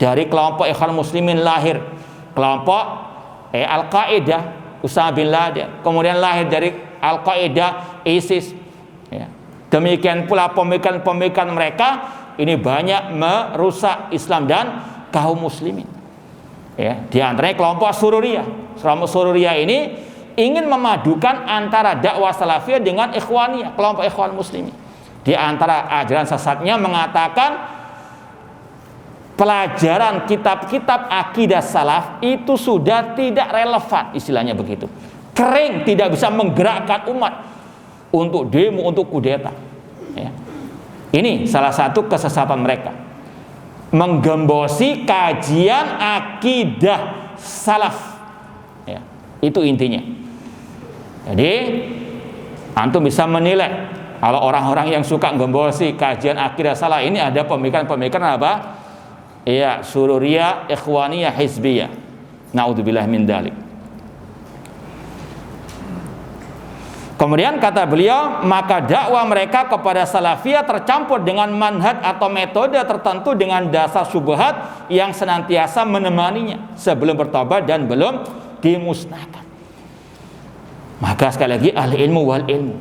Dari kelompok ikhwan muslimin lahir kelompok Al-Qaeda, Usama bin Laden, kemudian lahir dari Al-Qaeda ISIS. Demikian pula pemikiran-pemikiran mereka ini banyak merusak Islam dan kaum muslimin. Di antaranya kelompok Sururiyah. Kelompok Sururiyah ini ingin memadukan antara dakwah salafiyah dengan ikhwaniyah, kelompok ikhwan muslimin. Di antara ajaran sesatnya mengatakan pelajaran kitab-kitab akidah salaf itu sudah tidak relevan, istilahnya begitu. Kering, tidak bisa menggerakkan umat untuk demo, untuk kudeta. Ya. Ini salah satu kesesatan mereka, menggembosi kajian akidah salaf. Ya, itu intinya. Jadi antum bisa menilai kalau orang-orang yang suka menggembosi kajian akidah salaf ini ada pemikiran-pemikiran apa? Ya, sururiyah, ikhwaniyah, hizbiyah. Naudzubillah min dzalik. Kemudian kata beliau, maka dakwah mereka kepada salafiyah tercampur dengan manhaj atau metode tertentu dengan dasar syubhat yang senantiasa menemaninya sebelum bertobat dan belum dimusnahkan. Maka sekali lagi ahli ilmu wal ilmu.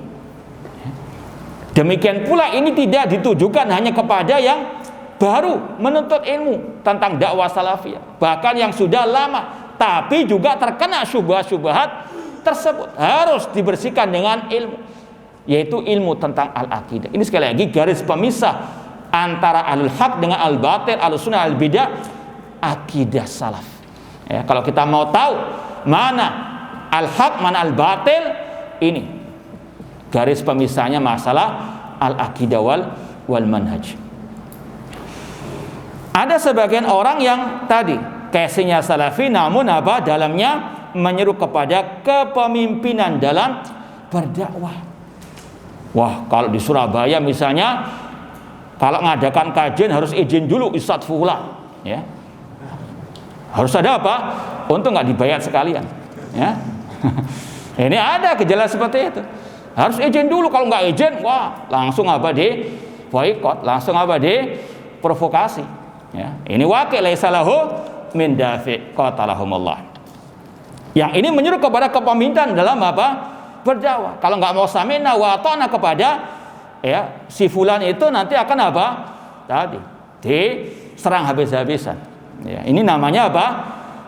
Demikian pula ini tidak ditujukan hanya kepada yang baru menuntut ilmu tentang dakwah salafiyah, bahkan yang sudah lama tapi juga terkena syubhat-syubhat tersebut harus dibersihkan dengan ilmu, yaitu ilmu tentang al-aqidah. Ini sekali lagi garis pemisah antara ahlul haq dengan al-batil, al-sunnah, al-bidah, akidah salaf. Ya, kalau kita mau tahu mana al-haq, mana al-batil, ini garis pemisahnya masalah al-aqidah wal manhaj. Ada sebagian orang yang tadi casingnya salafi, namun apa dalamnya menyeru kepada kepemimpinan dalam berdakwah. Wah, kalau di Surabaya misalnya, kalau mengadakan kajian harus izin dulu Ustadz Fulan, ya. Harus ada apa? Untung nggak dibayar sekalian, ya. Ini ada gejala seperti itu. Harus izin dulu, kalau nggak izin, wah, langsung apa di boikot, langsung apa di provokasi. Ya. Ini wakil laisa lahu min dafi qatalahumullah. Yang ini menyuruh kepada kepemimpinan dalam apa? Berdakwah. Kalau nggak mau sami'na wa ata'na kepada ya si fulan itu nanti akan apa? Tadi diserang habis-habisan. Ya, ini namanya apa?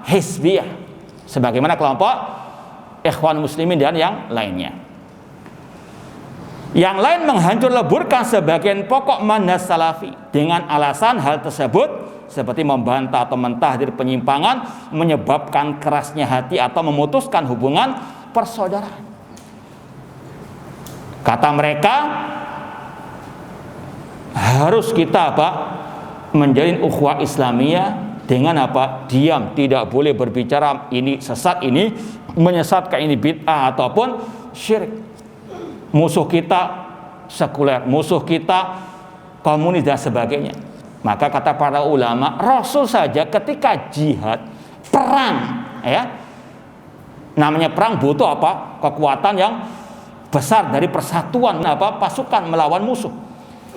Hizbiyah. Sebagaimana kelompok ikhwan muslimin dan yang lainnya. Yang lain menghancur leburkan sebagian pokok manhaj salafi dengan alasan hal tersebut seperti membantah atau mentahdir penyimpangan, menyebabkan kerasnya hati atau memutuskan hubungan persaudaraan. Kata mereka, harus kita apa? Menjalin ukhuwah Islamiyah dengan apa? Diam, tidak boleh berbicara ini sesat, ini menyesatkan, ini bid'ah ataupun syirik. Musuh kita sekuler, musuh kita komunis dan sebagainya. Maka kata para ulama, Rasul saja ketika jihad, perang, ya, namanya perang butuh apa? Kekuatan yang besar dari persatuan apa? Pasukan melawan musuh.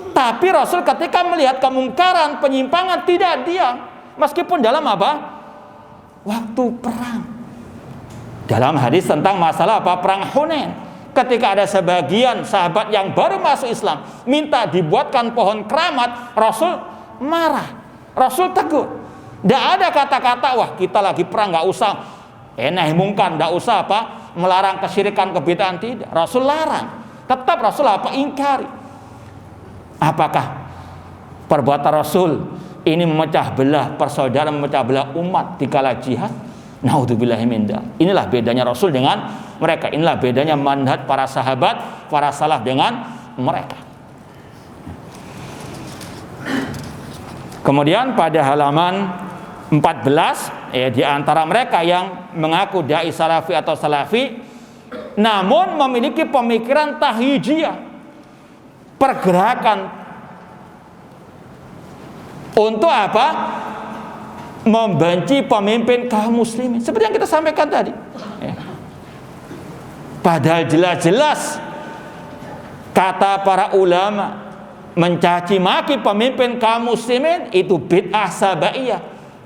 Tapi Rasul ketika melihat kemungkaran, penyimpangan tidak diam, meskipun dalam apa? Waktu perang. Dalam hadis tentang masalah apa? Perang Hunain. Ketika ada sebagian sahabat yang baru masuk Islam minta dibuatkan pohon keramat, Rasul marah, Rasul tegur. Tidak ada kata-kata wah kita lagi perang nggak usah nahi mungkar, nggak usah apa melarang kesyirikan, kebid'ahan, tidak. Rasul larang, tetap Rasul apa ingkari. Apakah perbuatan Rasul ini memecah belah persaudaraan, memecah belah umat di kala jihad? Naudzubillahi min dzalik. Inilah bedanya Rasul dengan mereka. Inilah bedanya manhaj para sahabat, para salaf dengan mereka. Kemudian pada halaman 14, ya, di antara mereka yang mengaku dai salafi atau salafi namun memiliki pemikiran tahyijiyah, pergerakan untuk apa? Membenci pemimpin kaum muslimin, seperti yang kita sampaikan tadi, ya. Padahal jelas-jelas kata para ulama mencaci maki pemimpin kaum muslimin itu bid'ah sabaiyah,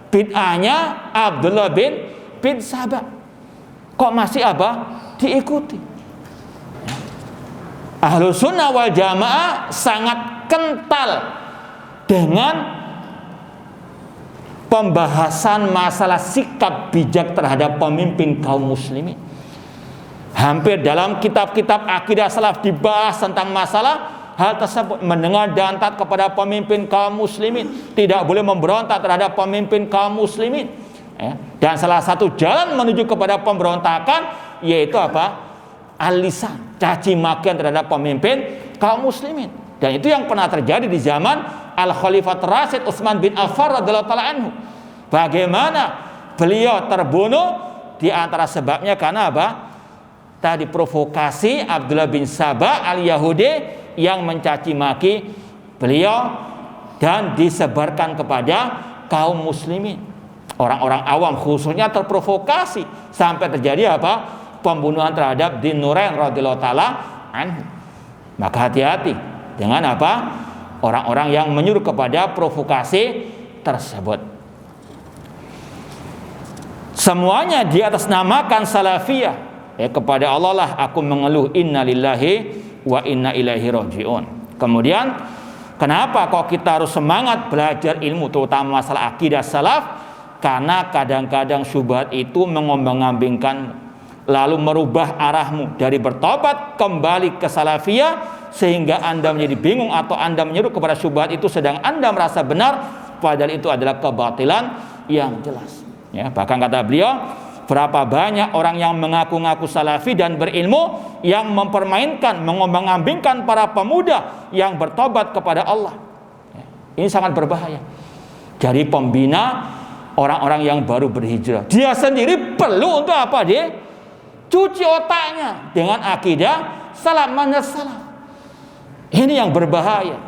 bid'ahnya Abdullah bin Sabah. Kok masih apa? Diikuti. Ahlus sunnah wal jamaah sangat kental dengan pembahasan masalah sikap bijak terhadap pemimpin kaum muslimin. Hampir dalam kitab-kitab akidah salaf dibahas tentang masalah hal tersebut, mendengar dan taat kepada pemimpin kaum muslimin, tidak boleh memberontak terhadap pemimpin kaum muslimin. Dan salah satu jalan menuju kepada pemberontakan yaitu apa? Al-lisan, caci makian terhadap pemimpin kaum muslimin. Dan itu yang pernah terjadi di zaman Al-Khalifah Rasyid Utsman bin Affan radhiyallahu taala anhu. Bagaimana beliau terbunuh? Di antara sebabnya karena apa? Tadi provokasi Abdullah bin Sabah al-Yahudi yang mencaci maki beliau dan disebarkan kepada kaum muslimin. Orang-orang awam khususnya terprovokasi sampai terjadi apa? Pembunuhan terhadap Din Nurain radhiyallahu taala anhu. Maka hati-hati dengan apa? Orang-orang yang menyuruh kepada provokasi tersebut. Semuanya di atas namakan salafiyah. Kepada Allah lah aku mengeluh, innalillahi wa inna ilaihi rajiun. Kemudian kenapa kok kita harus semangat belajar ilmu terutama masalah akidah salaf? Karena kadang-kadang syubhat itu mengombang-ambingkan, lalu merubah arahmu dari bertobat kembali ke salafiyah, sehingga Anda menjadi bingung atau Anda menyeru kepada syubhat itu sedang Anda merasa benar, padahal itu adalah kebatilan yang jelas. Bahkan kata beliau, berapa banyak orang yang mengaku-ngaku salafi dan berilmu yang mempermainkan, mengombang-ambingkan para pemuda yang bertobat kepada Allah. Ini sangat berbahaya. Jadi pembina orang-orang yang baru berhijrah, dia sendiri perlu untuk apa? Dia cuci otaknya dengan akidah salaf, manhaj salaf. Ini yang berbahaya,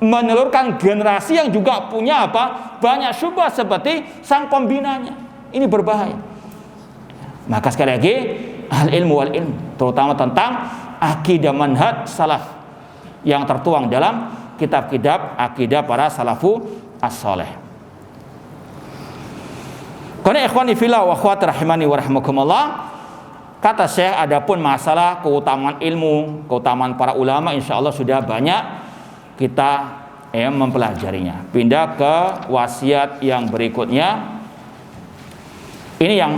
menelurkan generasi yang juga punya apa? Banyak syubhat seperti sang pembinanya. Ini berbahaya. Maka sekali lagi, al-ilmu wal ilm, terutama tentang akidah manhaj salaf yang tertuang dalam kitab-kitab akidah para salafu as-saleh. Karena ikhwani fillah wa akhwati rahimani wa rahimakumullah, kata Syekh, adapun masalah keutamaan ilmu, keutamaan para ulama, insya Allah sudah banyak kita mempelajarinya. Pindah ke wasiat yang berikutnya. Ini yang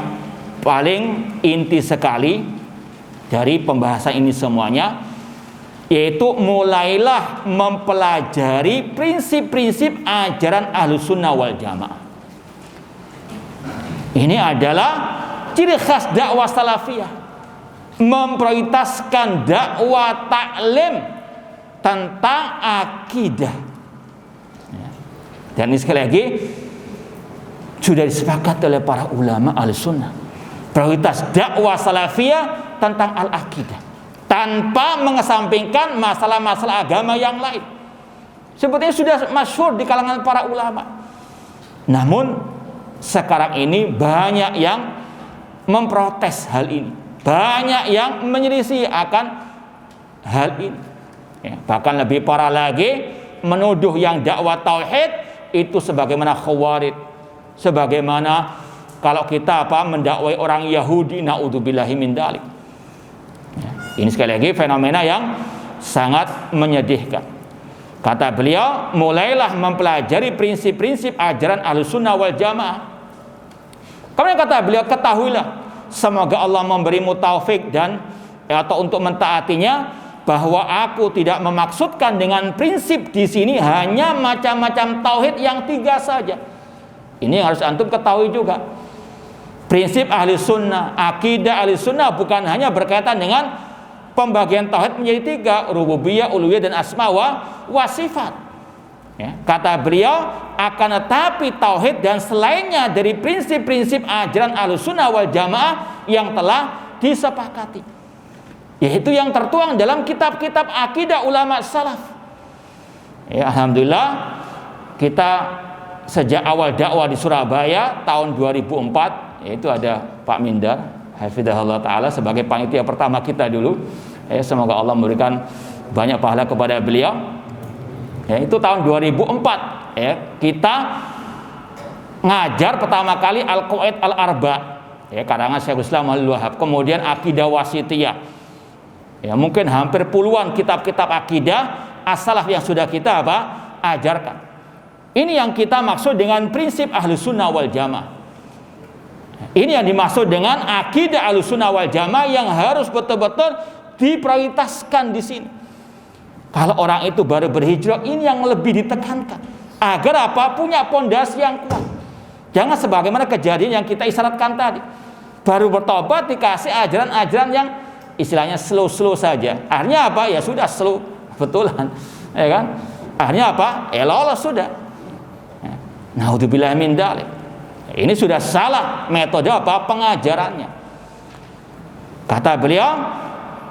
paling inti sekali dari pembahasan ini semuanya, yaitu mulailah mempelajari prinsip-prinsip ajaran Ahlussunnah wal Jamaah. Ini adalah ciri khas dakwah salafiyah, memprioritaskan dakwah taklim tentang akidah. Dan ini sekali lagi sudah disepakati oleh para ulama Ahlussunnah, prioritas dakwah salafiyah tentang al-akidah, tanpa mengesampingkan masalah-masalah agama yang lain. Sepertinya sudah masyhur di kalangan para ulama. Namun sekarang ini banyak yang memprotes hal ini, banyak yang menyelisih akan hal ini. Bahkan lebih parah lagi, menuduh yang dakwah tauhid itu sebagaimana khawarij, sebagaimana kalau kita mendakwai orang Yahudi, naudzubillahi min dzalik. Ini sekali lagi fenomena yang sangat menyedihkan. Kata beliau, mulailah mempelajari prinsip-prinsip ajaran Ahlussunnah wal Jamaah. Kemudian kata beliau, ketahuilah, semoga Allah memberimu taufik dan atau untuk mentaatinya, bahwa aku tidak memaksudkan dengan prinsip di sini hanya macam-macam tauhid yang 3 saja. Ini yang harus antum ketahui juga. Prinsip ahli sunnah, akidah ahli sunnah bukan hanya berkaitan dengan pembagian tauhid menjadi 3, rububiyah, uluhiyah, dan asma wa sifat. Kata beliau, akan tetapi tauhid dan selainnya dari prinsip-prinsip ajaran ahli sunnah wal jamaah yang telah disepakati, yaitu yang tertuang dalam kitab-kitab akidah ulama salaf. Alhamdulillah, kita sejak awal dakwah di Surabaya tahun 2004, yaitu ada Pak Mindar hafizahullah ta'ala sebagai panitia pertama kita dulu. Semoga Allah memberikan banyak pahala kepada beliau. Itu tahun 2004, kita ngajar pertama kali Al-Qawaid Al-Arba', karangan Syekhul Islam Abdul Wahhab. Kemudian akidah wasitiyah. Mungkin hampir puluhan kitab-kitab akidah as-salaf yang sudah kita ajarkan. Ini yang kita maksud dengan prinsip Ahlussunnah wal Jamaah. Ini yang dimaksud dengan akidah Ahlussunnah wal Jamaah yang harus betul-betul diprioritaskan di sini. Kalau orang itu baru berhijrah, ini yang lebih ditekankan. Agar apa? Punya pondasi yang kuat. Jangan sebagaimana kejadian yang kita isyaratkan tadi. Baru bertobat dikasih ajaran-ajaran yang istilahnya slow-slow saja. Akhirnya apa? Ya sudah slow, betulan. Ya kan? Akhirnya apa? Ya lolos sudah. Naudzubillah min dzalik. Ini sudah salah metode apa? Pengajarannya. Kata beliau,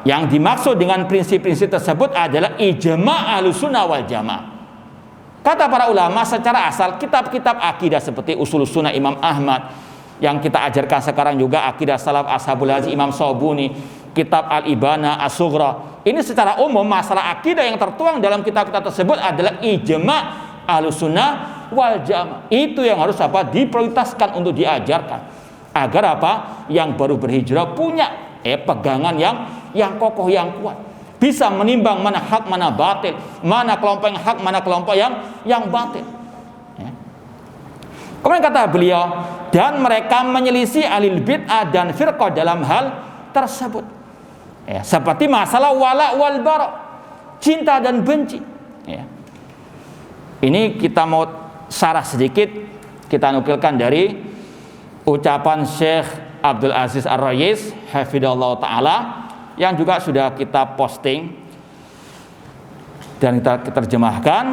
yang dimaksud dengan prinsip-prinsip tersebut adalah ijma' ahlussunnah wal jamaah. Kata para ulama, secara asal kitab-kitab akidah seperti Ushul Sunnah Imam Ahmad, yang kita ajarkan sekarang juga akidah salaf Ashabul Hadits Imam Shawbuni, kitab Al-Ibana As-Sughra, ini secara umum masalah akidah yang tertuang dalam kitab-kitab tersebut adalah ijma' ahlussunnah wal jamaah. Itu yang harus apa? Diprioritaskan untuk diajarkan, agar apa? Yang baru berhijrah punya pegangan yang kokoh, yang kuat, bisa menimbang mana hak mana batil, mana kelompok yang hak mana kelompok yang batil. Kemudian kata beliau, dan mereka menyelisih alil bid'ah dan firqah dalam hal tersebut, seperti masalah wala wal bara, cinta dan benci. Ini kita mau sarah sedikit, kita nukilkan dari ucapan Syekh Abdul Aziz Ar-Rayis hafidhallahu ta'ala, yang juga sudah kita posting dan kita terjemahkan.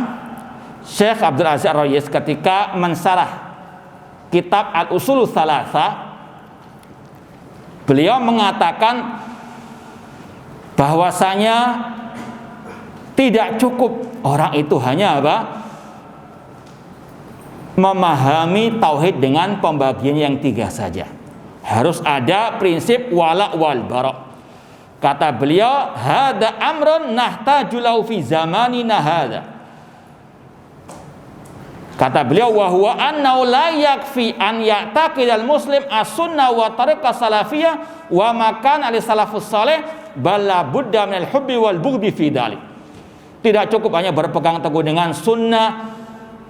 Syekh Abdul Aziz Ar-Rayis ketika mensarah kitab Al-Ushul Tsalatsa, beliau mengatakan bahwasanya tidak cukup orang itu hanya apa? Memahami tauhid dengan pembagian yang 3 saja. Harus ada prinsip wala wal bara. Kata beliau, hada amrun nahtaju lahu fi zamanina hada. Kata beliau, wa huwa annahu la yakfi an ya'taqidal muslim as-sunnah wa tariqah salafiyah wa makan ali salafus salih, bal la budda minal hubbi wal bughdi fi dzalik. Tidak cukup hanya berpegang teguh dengan sunnah,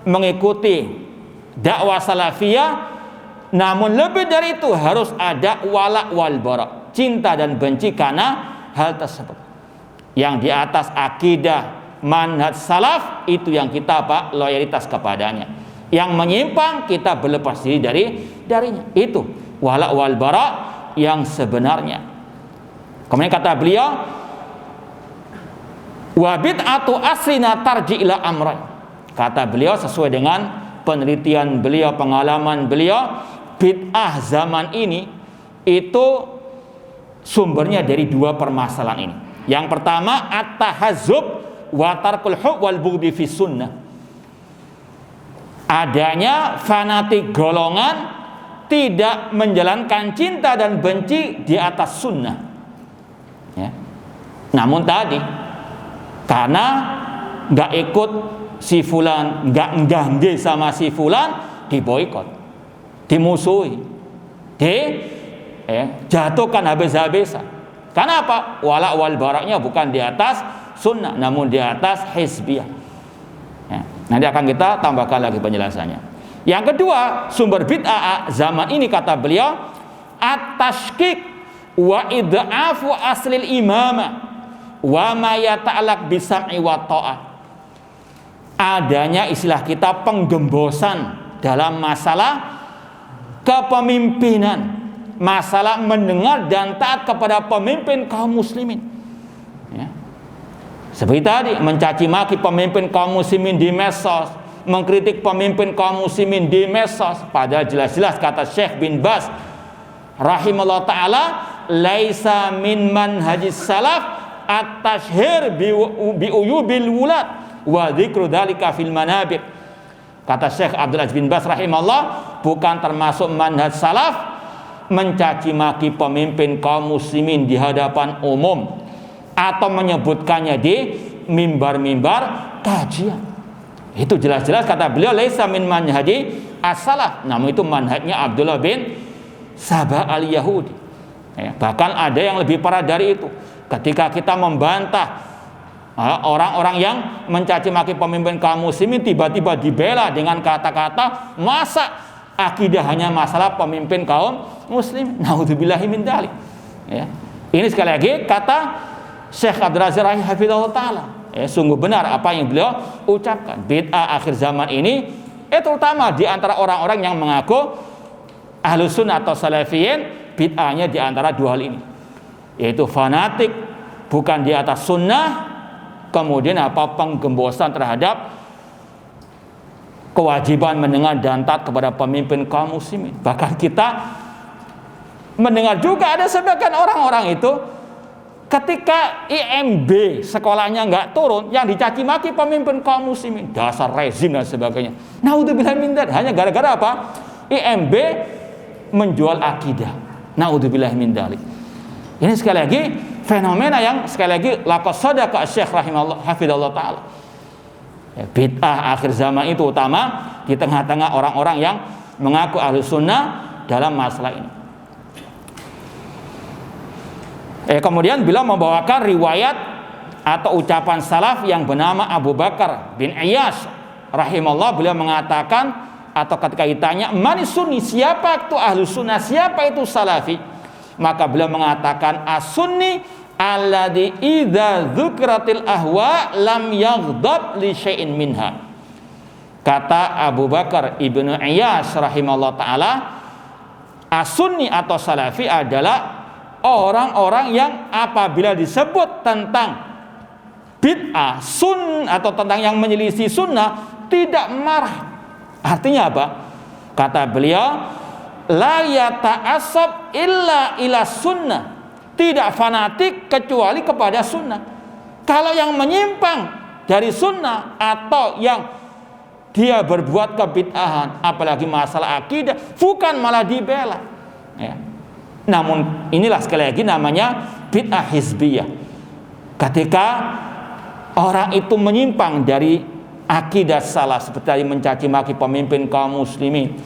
mengikuti dakwah salafiyah, namun lebih dari itu harus ada wala wal bara, cinta dan benci karena hal tersebut. Yang di atas akidah manhaj salaf itu yang kita apa? Loyalitas kepadanya. Yang menyimpang kita berlepas diri darinya. Itu wala wal bara yang sebenarnya. Kemudian kata beliau, wa bid'atu aslina tarji ila amrayn. Kata beliau sesuai dengan penelitian beliau, pengalaman beliau, bid'ah zaman ini itu sumbernya dari 2 permasalahan ini. Yang pertama, at-tahazzub wa tarkul hub wal bughdi fi sunnah. Adanya fanatik golongan tidak menjalankan cinta dan benci di atas sunnah. Namun tadi karena nggak ikut si fulan, nggak enggah sama si fulan, diboikot, dimusuhi, jatuhkan habis-habisan. Karena apa? Wala wal baraknya bukan di atas sunnah, namun di atas hizbiyah. Nanti akan kita tambahkan lagi penjelasannya. Yang kedua, sumber bid'ah zaman ini kata beliau, at-tashkik wa id'afu aslil imamah wa ma yata'allaq bisam'i wa ta'ah. Adanya istilah kita penggembosan dalam masalah kepemimpinan, masalah mendengar dan taat kepada pemimpin kaum muslimin. Seperti tadi, mencaci maki pemimpin kaum muslimin di medsos, mengkritik pemimpin kaum muslimin di medsos, padahal jelas-jelas kata Syekh bin Baz rahimahullah ta'ala, laisa min manhajis salaf at-tashhir bi uyubil wulad wa dzikru dzalika fil manabir. Kata Syekh Abdul Aziz bin Baz rahimahullah, bukan termasuk manhaj salaf mencaci maki pemimpin kaum muslimin di hadapan umum atau menyebutkannya di mimbar-mimbar kajian. Itu jelas-jelas kata beliau laisa min manhaji as-salaf, namun itu manhajnya Abdullah bin Sabah al-Yahudi. Bahkan ada yang lebih parah dari itu. Ketika kita membantah orang-orang yang mencaci maki pemimpin kaum muslimin, tiba-tiba dibela dengan kata-kata, masa akidah hanya masalah pemimpin kaum muslim? Naudzubillahi min dzalik. Ini sekali lagi kata Syekh Abdul Aziz hafizahullah ta'ala, sungguh benar apa yang beliau ucapkan. Bid'ah akhir zaman ini terutama di antara orang-orang yang mengaku Ahlus Sunnah atau Salafiyin, bid'ahnya di antara dua hal ini, yaitu fanatik bukan di atas sunnah, kemudian penggembosan terhadap kewajiban mendengar dan taat kepada pemimpin kaum muslimin. Bahkan kita mendengar juga ada sebagian orang-orang itu ketika IMB sekolahnya nggak turun, yang dicaci maki pemimpin kaum muslimin, dasar rezim dan sebagainya. Naudzubillah min dzalik, hanya gara-gara apa? IMB menjual akidah. Naudzubillah min dzalik. Ini sekali lagi fenomena yang sekali lagi laqad sadaqa Syekh rahimahullah hafizallahu taala. Bid'ah akhir zaman itu utama di tengah-tengah orang-orang yang mengaku Ahlus Sunnah dalam masalah ini. Kemudian beliau membawakan riwayat atau ucapan salaf yang bernama Abu Bakar bin Iyas rahimahullah. Beliau mengatakan, atau ketika ditanya manis sunni, siapa itu Ahlus Sunnah, siapa itu salafi, maka beliau mengatakan as-sunni alladzi idza dzukratil ahwa lam yaghdab li syai'in minha. Kata Abu Bakar ibnu Iyas rahimahullah taala, as-sunni atau salafi adalah orang-orang yang apabila disebut tentang bid'ah, atau tentang yang menyelisih sunnah, tidak marah. Artinya apa? Kata beliau, la yata'assab illa ila sunnah, tidak fanatik kecuali kepada sunnah. Kalau yang menyimpang dari sunnah atau yang dia berbuat kebid'ahan, apalagi masalah akidah, bukan malah dibela. Namun inilah sekali lagi namanya bid'ah hizbiyah. Ketika orang itu menyimpang dari akidah salah, seperti tadi mencaci maki pemimpin kaum muslimin,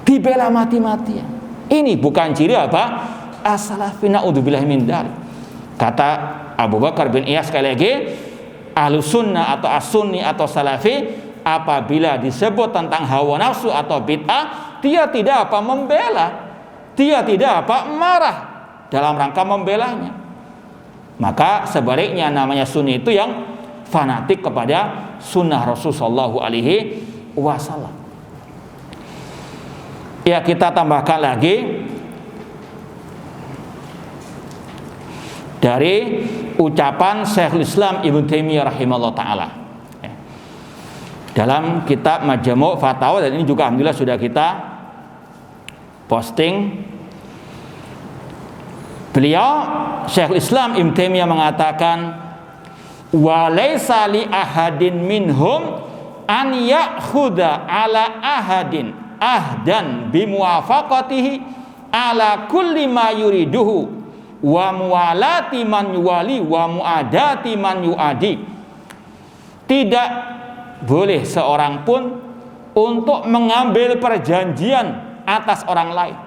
dibela mati-matian. Ini bukan ciri apa? As-salafi, naudzubillah min dzalik. Kata Abu Bakar bin Iyas sekali lagi, Ahlus Sunnah atau as-sunni atau salafi apabila disebut tentang hawa nafsu atau bid'ah, dia tidak membela. Dia tidak marah dalam rangka membelanya. Maka sebaliknya namanya sunni itu yang fanatik kepada sunnah Rasulullah SAW. Ya, kita tambahkan lagi dari ucapan Syekhul Islam Ibnu Taimiyah rahimahullah taala dalam kitab Majmu' Fatawa, dan ini juga alhamdulillah sudah kita posting. Beliau Syekhul Islam Ibnu Taimiyah mengatakan, wa laisa li ahadin minhum an ya'khudha ala ahadin ahdan bimuwafaqatihi ala kulli ma yuriduhu wa muwalati man yuwali wa muadati man yuadi. Tidak boleh seorang pun untuk mengambil perjanjian atas orang lain,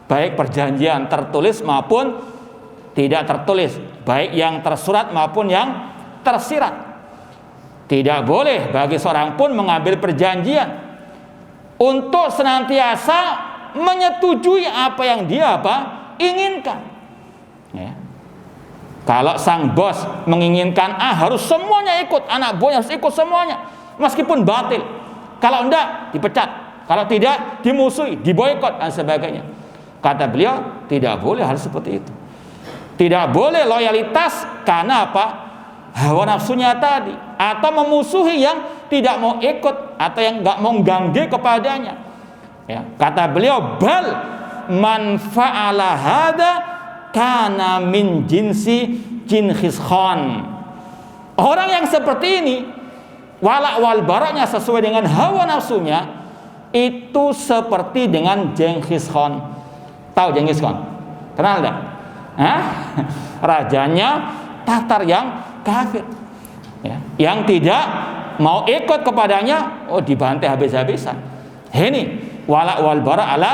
baik perjanjian tertulis maupun tidak tertulis, baik yang tersurat maupun yang tersirat. Tidak boleh bagi seorang pun mengambil perjanjian untuk senantiasa menyetujui apa yang dia inginkan. Kalau sang bos menginginkan harus semuanya ikut, anak buahnya harus ikut semuanya, meskipun batil. Kalau enggak dipecat, kalau tidak dimusuhi, diboikot dan sebagainya. Kata beliau, tidak boleh hal seperti itu. Tidak boleh loyalitas karena hawa nafsunya tadi, atau memusuhi yang tidak mau ikut atau yang enggak mau ganggu kepadanya. Kata beliau, bal man fa'ala hada kana min jinsi jinkhis khan. Orang yang seperti ini wala wal baraknya sesuai dengan hawa nafsunya, itu seperti dengan Genghis Khan. Tahu Genghis Khan? Kenal enggak? Rajanya Tatar yang kafir, yang tidak mau ikut kepadanya, dibantai habis-habisan. Ini wala wal barak ala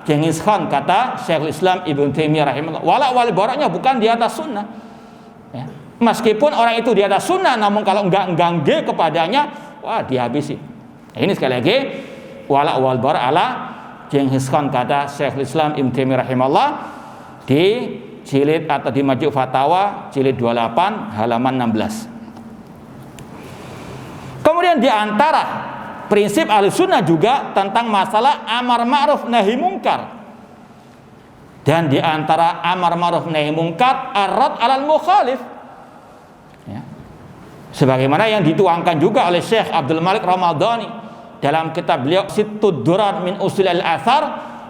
Genghis Khan, kata Syekhul Islam Ibnu Taimiyah rahimahullah. Wala wal baraknya bukan di atas sunnah. Meskipun orang itu di atas sunnah, namun kalau enggak ganggu kepadanya, dihabisi. Ini sekali lagi wala wal barak ala Genghis Khan, kata Syekhul Islam Ibnu Taimiyah rahimahullah di jilid atau di Majmu' Fatawa jilid 28 halaman 16. Kemudian di antara prinsip Ahlussunnah juga tentang masalah amar ma'ruf nahi mungkar. Dan di antara amar ma'ruf nahi mungkar ar-rad 'alal mukhalif. Ya. Sebagaimana yang dituangkan juga oleh Syekh Abdul Malik Ramadhani dalam kitab beliau Sittud Durar min Usul al-Athar,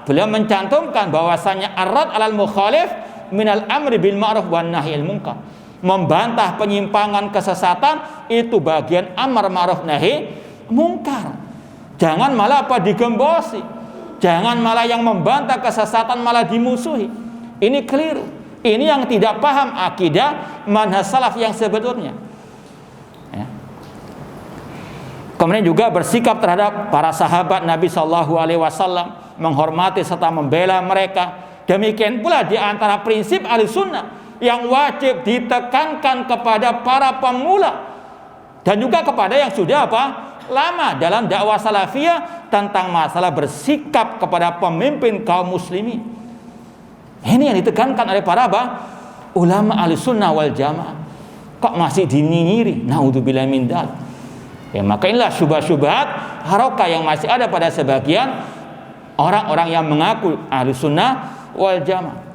beliau mencantumkan bahwasanya ar-rad 'alal mukhalif minal amri bil ma'ruf wan nahi anil munkar. Membantah penyimpangan kesesatan itu bagian amar ma'ruf nahi mungkar. Jangan malah digembosi. Jangan malah yang membantah kesesatan malah dimusuhi. Ini keliru. Ini yang tidak paham akidah manhaj salaf yang sebetulnya. Ya. Kemudian juga bersikap terhadap para sahabat Nabi Shallallahu Alaihi Wasallam, menghormati serta membela mereka. Demikian pula di antara prinsip Ahlussunnah yang wajib ditekankan kepada para pemula dan juga kepada yang sudah lama dalam dakwah salafiyah tentang masalah bersikap kepada pemimpin kaum muslimin. Ini yang ditekankan oleh para ulama Ahlussunnah wal Jamaah. Kok masih dinyinyiri? Naudzubillah min dzalik. Ya, maka inilah syubhat-syubhat harokah yang masih ada pada sebagian orang-orang yang mengaku Ahlussunnah wal Jamaah.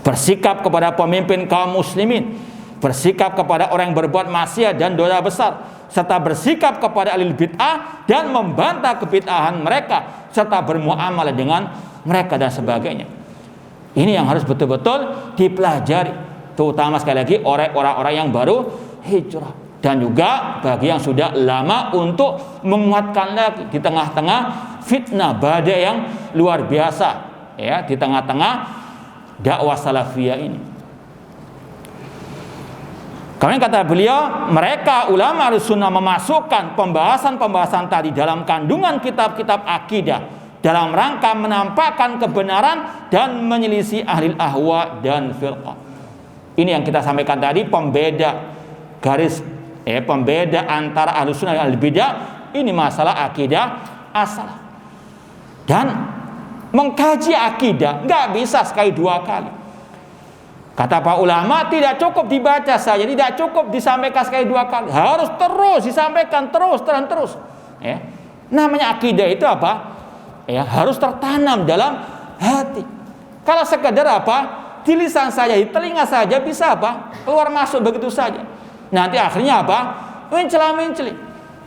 Bersikap kepada pemimpin kaum muslimin, bersikap kepada orang yang berbuat maksiat dan dosa besar, serta bersikap kepada ahli bid'ah dan membantah kebid'ahan mereka, serta bermuamalah dengan mereka dan sebagainya. Ini yang harus betul-betul dipelajari, terutama sekali lagi orang-orang yang baru hijrah, dan juga bagi yang sudah lama untuk menguatkan lagi di tengah-tengah fitnah badai yang luar biasa, ya, di tengah-tengah dakwah salafiyah ini. Kemudian kata beliau, mereka ulama Ahlussunnah memasukkan pembahasan-pembahasan tadi dalam kandungan kitab-kitab akidah dalam rangka menampakkan kebenaran dan menyelisih ahli ahwa dan firqah. Ini yang kita sampaikan tadi, pembeda garis, pembeda antara Ahlussunnah dan al-bidah. Ini masalah akidah asal. Dan mengkaji akidah nggak bisa sekali dua kali. Kata para ulama, tidak cukup dibaca saja, tidak cukup disampaikan sekali dua kali, harus terus disampaikan, terus. Ya. Namanya akidah itu Ya, harus tertanam dalam hati. Kalau sekedar di lisan saja, di telinga saja bisa keluar masuk begitu saja. Nanti akhirnya mencela-menceli.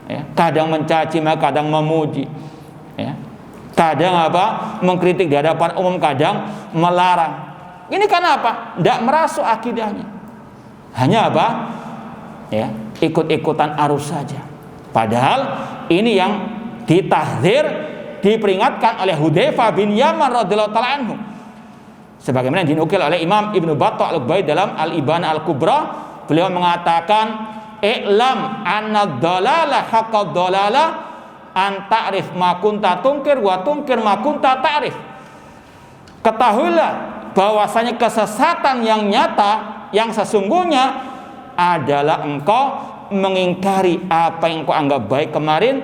Ya. Kadang mencaci, kadang memuji. Ya. Kadang mengkritik di hadapan umum, kadang melarang. Ini karena tidak merasuk akidahnya. Hanya Ya, ikut-ikutan arus saja. Padahal ini yang ditahdzir, diperingatkan oleh Hudzaifah bin Yaman radhiyallahu ta'ala anhu. Sebagaimana dinukil oleh Imam Ibnu Battah al-Ubaid dalam Al-Ibanah Al-Kubra, beliau mengatakan, "I'lam anna dhalala haqqad dhalala an ta'rif ma kunta tunkir wa tunkir ma kunta ta'rif." Ketahuilah bahwasanya kesesatan yang nyata, yang sesungguhnya adalah engkau mengingkari apa yang engkau anggap baik kemarin,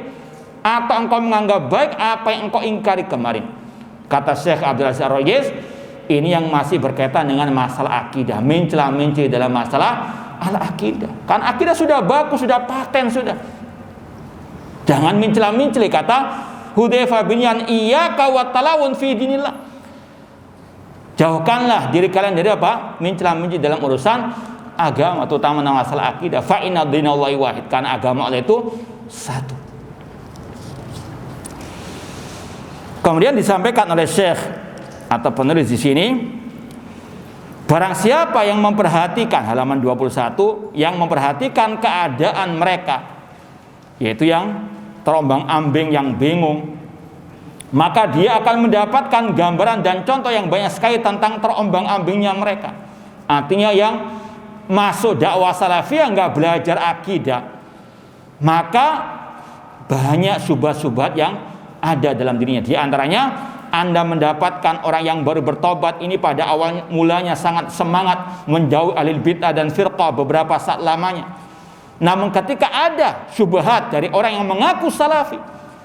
atau engkau menganggap baik apa yang engkau ingkari kemarin. Kata Syekh Abdul Aziz Ar-Rayis, ini yang masih berkaitan dengan masalah akidah, mencela-mencela dalam masalah al-akidah. Kan akidah sudah bagus, sudah paten, sudah. Jangan mencela-mencela, kata Hudzaifah bin Yaman, iyyaka wa talawun fi dinillah. Jauhkanlah diri kalian dari mencela-mencela dalam urusan agama, terutama dalam masalah akidah. Fa inna dinallahi wahid, karena agama Allah itu satu. Kemudian disampaikan oleh Syekh atau penulis di sini, barang siapa yang memperhatikan, halaman 21, yang memperhatikan keadaan mereka, yaitu yang terombang-ambing, yang bingung, maka dia akan mendapatkan gambaran dan contoh yang banyak sekali tentang terombang-ambingnya mereka. Artinya yang masuk dakwah salafiyah nggak belajar akidah, maka banyak syubhat-syubhat yang ada dalam dirinya. Di antaranya, Anda mendapatkan orang yang baru bertobat ini pada awal mulanya sangat semangat menjauhi ahli bid'ah dan firqah beberapa saat lamanya. Namun ketika ada syubhat dari orang yang mengaku salafi,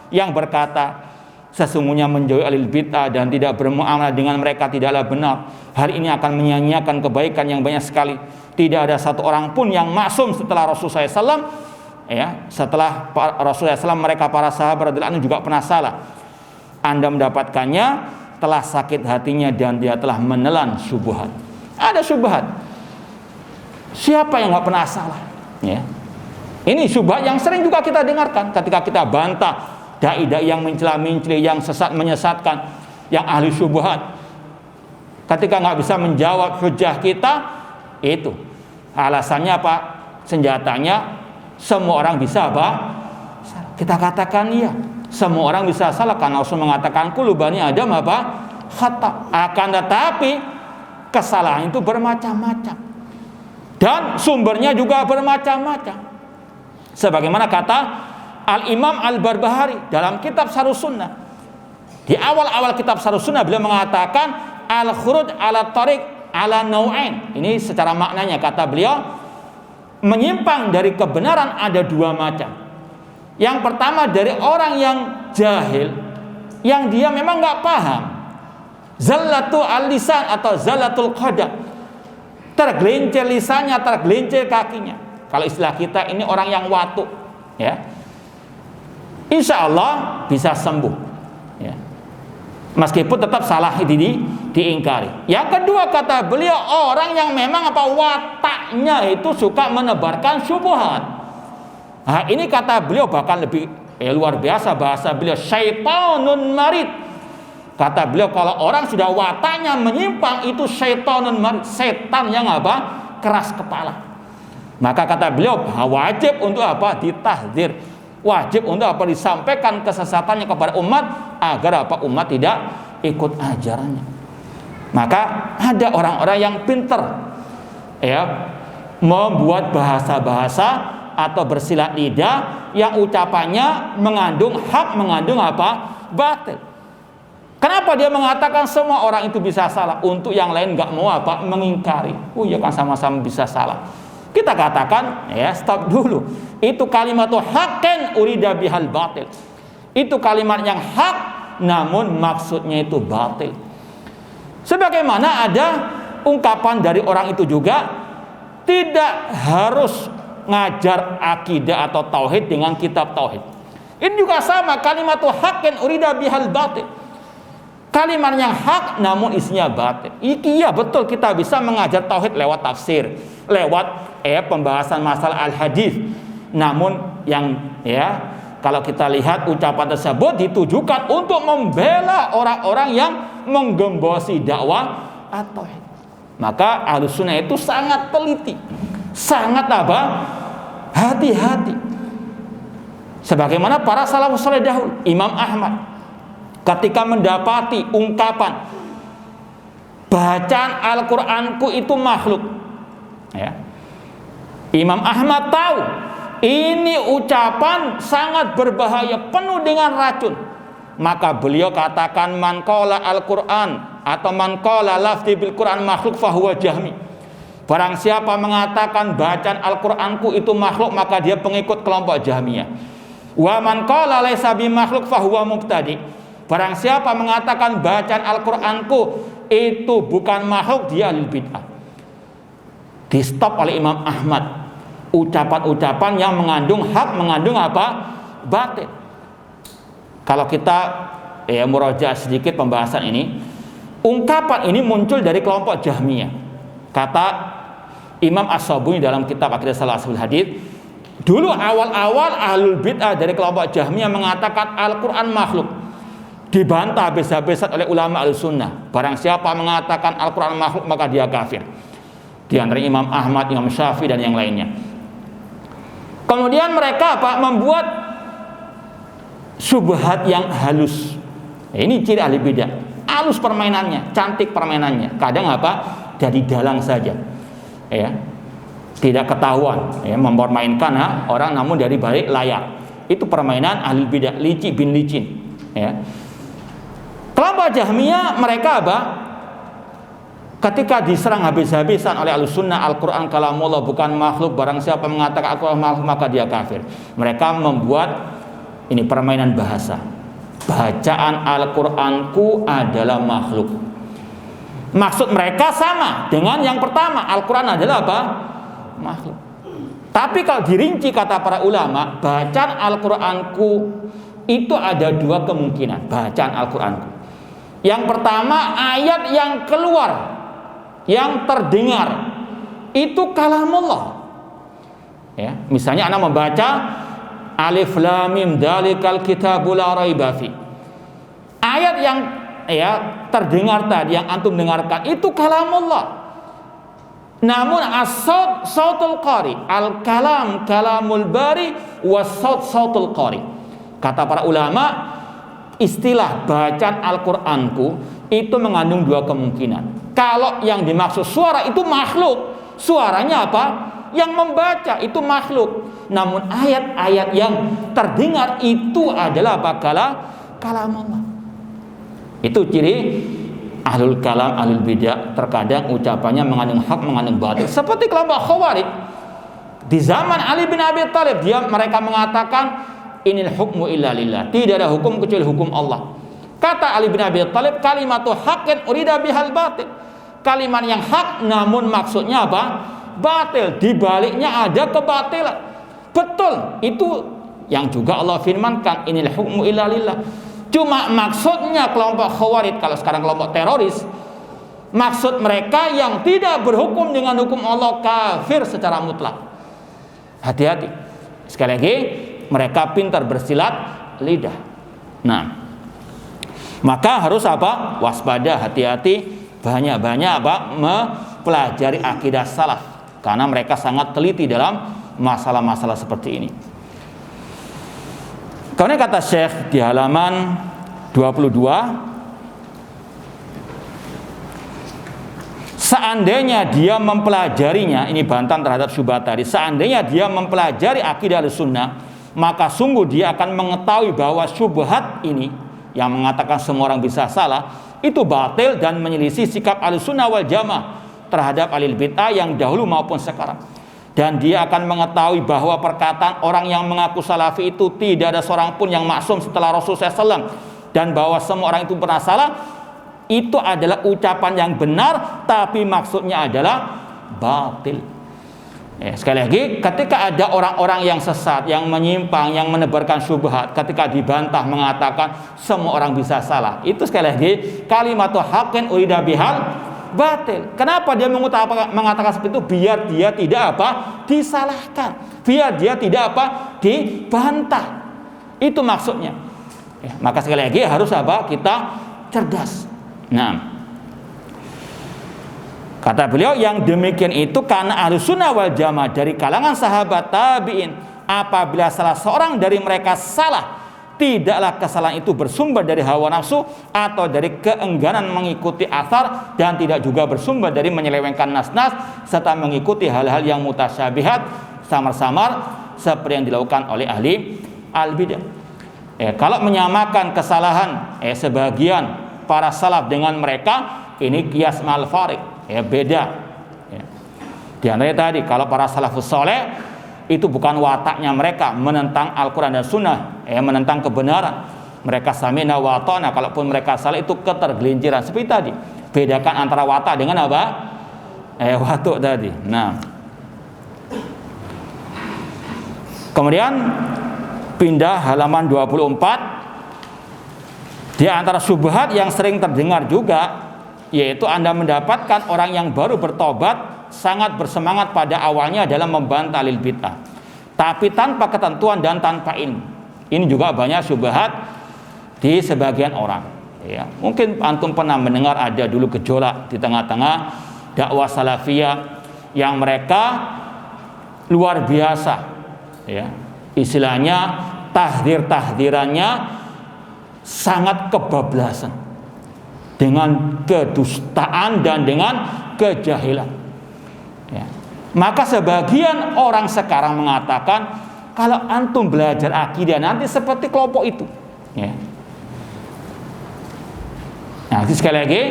yang berkata sesungguhnya menjauhi ahli bid'ah dan tidak bermuamalah dengan mereka tidaklah benar, hal ini akan menyia-nyiakan kebaikan yang banyak sekali. Tidak ada satu orang pun yang maksum setelah Rasulullah SAW, ya, setelah Rasulullah SAW, mereka para sahabat radhiyallahu anhu juga pernah salah. Anda mendapatkannya telah sakit hatinya dan dia telah menelan syubhat. Ada syubhat. Siapa yang nggak pernah salah? Ya. Ini syubhat yang sering juga kita dengarkan ketika kita bantah dai-dai yang mencela-mencela, yang sesat menyesatkan, yang ahli syubhat. Ketika nggak bisa menjawab hujah kita, itu alasannya apa? Senjatanya semua orang bisa apa? Kita katakan iya, semua orang bisa salah karena Rasul mengatakan kullu bani Adam apa? Khata. Akan tetapi kesalahan itu bermacam-macam dan sumbernya juga bermacam-macam. Sebagaimana kata Al-Imam Al-Barbahari dalam kitab Syarh Sunnah. Di awal-awal kitab Syarh Sunnah beliau mengatakan al-khuruj ala tariq ala nau'ain. Ini secara maknanya kata beliau, menyimpang dari kebenaran ada dua macam. Yang pertama dari orang yang jahil, yang dia memang nggak paham. Zallatu al-lisan atau zallatul qadam. Tergelincir lisannya, tergelincir kakinya. Kalau istilah kita ini orang yang watu, ya. Insya Allah bisa sembuh, ya. Meskipun tetap salah diingkari. Yang kedua kata beliau, orang yang memang wataknya itu suka menebarkan syubhat. Nah, ini kata beliau bahkan lebih luar biasa bahasa beliau, syaitanun marid. Kata beliau kalau orang sudah wataknya menyimpang itu syaitanun marid, setan yang keras kepala. Maka kata beliau wajib untuk ditahdzir, wajib untuk disampaikan kesesatannya kepada umat agar umat tidak ikut ajarannya. Maka ada orang-orang yang pinter, ya, membuat bahasa-bahasa atau bersilat lidah yang ucapannya mengandung hak, mengandung batil. Kenapa dia mengatakan semua orang itu bisa salah, untuk yang lain nggak mau mengingkari? Oh ya kan sama-sama bisa salah. Kita katakan, ya, stop dulu. Itu kalimat haqqan urida bihal batil. Itu kalimat yang hak namun maksudnya itu batil. Sebagaimana ada ungkapan dari orang itu juga, tidak harus ngajar akidah atau tauhid dengan kitab tauhid. Ini juga sama, kalimat haqqan urida bihal batil. Kalimat yang hak namun isinya batil. Iya betul, kita bisa mengajar tauhid lewat tafsir, lewat pembahasan masalah al-hadis. Namun yang kalau kita lihat ucapan tersebut ditujukan untuk membela orang-orang yang menggembosi dakwah atau maka Ahlus Sunnah itu sangat teliti, sangat hati-hati. Sebagaimana para salafus saleh dahulu, Imam Ahmad ketika mendapati ungkapan bacaan Al-Qur'anku itu makhluk, ya, Imam Ahmad tahu ini ucapan sangat berbahaya, penuh dengan racun. Maka beliau katakan man qala Al-Qur'an atau man qala lafzi bil Qur'an makhluk fahuwa jahmi. Barang siapa mengatakan bacaan Al-Qur'anku itu makhluk, maka dia pengikut kelompok Jahmiyah. Wa man qala laisa bi makhluk fahuwa mubtadi. Barang siapa mengatakan bacaan Al-Qur'anku itu bukan makhluk, dia ahli bid'ah. Di stop oleh Imam Ahmad ucapan-ucapan yang mengandung hak, mengandung batil. Kalau kita murajaah sedikit pembahasan ini, ungkapan ini muncul dari kelompok Jahmiyah. Kata Imam As-Sabuni dalam kitab Aqidah Salasul Hadits, dulu awal-awal ahlul bid'ah dari kelompok Jahmiyah mengatakan Al-Qur'an makhluk. Dibantah habis-habisan oleh ulama Ahlussunnah. Barang siapa mengatakan Al-Qur'an makhluk maka dia kafir. Di antara Imam Ahmad, Imam Syafi'i dan yang lainnya. Kemudian mereka membuat syubhat yang halus. Ini ciri ahli bidah. Halus permainannya, cantik permainannya. Kadang jadi dalang saja. Ya. Tidak ketahuan, mempermainkan orang namun dari balik layar. Itu permainan ahli bidah, licik bin licin. Ya. Kelompok Jahmiyah mereka ketika diserang habis-habisan oleh Ahlussunnah, Al-Quran kalamullah bukan makhluk, barang siapa mengatakan Al-Quran makhluk maka dia kafir. Mereka membuat ini permainan bahasa. Bacaan Al-Quranku adalah makhluk. Maksud mereka sama dengan yang pertama, Al-Quran adalah makhluk. Tapi kalau dirinci kata para ulama, bacaan Al-Qur'anku itu ada dua kemungkinan bacaan Al-Qur'anku. Yang pertama, ayat yang keluar, yang terdengar itu kalamullah. Ya, misalnya anak membaca Alif Lam Mim Dzalikal Kitabu La Raiba Fi. Ayat yang terdengar tadi, yang antum dengarkan itu kalamullah. Namun as-saut sautul qari, al-kalam kalamul bari, was-saut sautul qari. Kata para ulama, istilah bacaan Al-Qur'anku itu mengandung dua kemungkinan. Kalau yang dimaksud suara itu makhluk, suaranya apa? Yang membaca itu makhluk. Namun ayat-ayat yang terdengar itu adalah kalam Allah. Itu ciri ahlul kalam, ahlul bidah. Terkadang ucapannya mengandung hak, mengandung batil. Seperti kelompok Khawarij. Di zaman Ali bin Abi Thalib, mereka mengatakan inil hukmu illa lillah. Tidak ada hukum kecuali hukum Allah. Kata Ali bin Abi Thalib, kalimatu haqqin urida bihal batil. Kalimat yang hak namun maksudnya apa? Batil. Di baliknya ada kebatilan. Betul, itu yang juga Allah firmankan, inil hukmu illa lillah. Cuma maksudnya kelompok Khawarij, kalau sekarang kelompok teroris, maksud mereka yang tidak berhukum dengan hukum Allah kafir secara mutlak. Hati-hati. Sekali lagi, mereka pintar bersilat lidah. Nah, maka harus apa? Waspada, hati-hati, banyak-banyak mempelajari akidah salaf, karena mereka sangat teliti dalam masalah-masalah seperti ini. Kemudian kata Syekh di halaman 22, seandainya dia mempelajarinya, ini bantahan terhadap syubhat tadi, seandainya dia mempelajari akidah Ahlussunnah, maka sungguh dia akan mengetahui bahwa syubhat ini yang mengatakan semua orang bisa salah itu batil dan menyelisih sikap Ahlussunnah wal Jamaah terhadap ahlul bid'ah yang dahulu maupun sekarang. Dan dia akan mengetahui bahwa perkataan orang yang mengaku salafi itu tidak ada seorang pun yang maksum setelah Rasulullah SAW, dan bahwa semua orang itu pernah salah, itu adalah ucapan yang benar tapi maksudnya adalah batil. Sekali lagi, ketika ada orang-orang yang sesat, yang menyimpang, yang menebarkan syubhat, ketika dibantah mengatakan semua orang bisa salah, itu sekali lagi kalimatu haqqin urida bihal batil. Kenapa dia mengatakan seperti itu? Biar dia tidak disalahkan, biar dia tidak dibantah. Itu maksudnya. Maka sekali lagi harus kita cerdas. Nah, kata beliau, yang demikian itu karena Ahlussunnah wal Jamaah dari kalangan sahabat tabi'in, apabila salah seorang dari mereka salah, tidaklah kesalahan itu bersumber dari hawa nafsu atau dari keengganan mengikuti athar, dan tidak juga bersumber dari menyelewengkan nas-nas serta mengikuti hal-hal yang mutasyabihat samar-samar seperti yang dilakukan oleh ahli al-bidah. Kalau menyamakan kesalahan sebagian para salaf dengan mereka, ini qiyas ma'al fariq, beda. Di antaranya tadi, kalau para salafus soleh itu bukan wataknya mereka menentang Al-Quran dan Sunnah, menentang kebenaran. Mereka sami'na wa ata'na, kalaupun mereka salah itu ketergelinciran. Seperti tadi, bedakan antara watak dengan apa? Watuk tadi. Nah, kemudian pindah halaman 24. Di antara syubhat yang sering terdengar juga, yaitu Anda mendapatkan orang yang baru bertobat sangat bersemangat pada awalnya dalam membantah ahlul bid'ah, tapi tanpa ketentuan dan tanpa ilmu. Ini juga banyak syubhat di sebagian orang. Mungkin antum pernah mendengar ada dulu gejolak di tengah-tengah dakwah salafiyah yang mereka luar biasa. Istilahnya tahdir-tahdirannya sangat kebablasan, dengan kedustaan dan dengan kejahilan. Maka sebagian orang sekarang mengatakan, kalau antum belajar akidah nanti seperti kelompok itu. Nah, sekali lagi,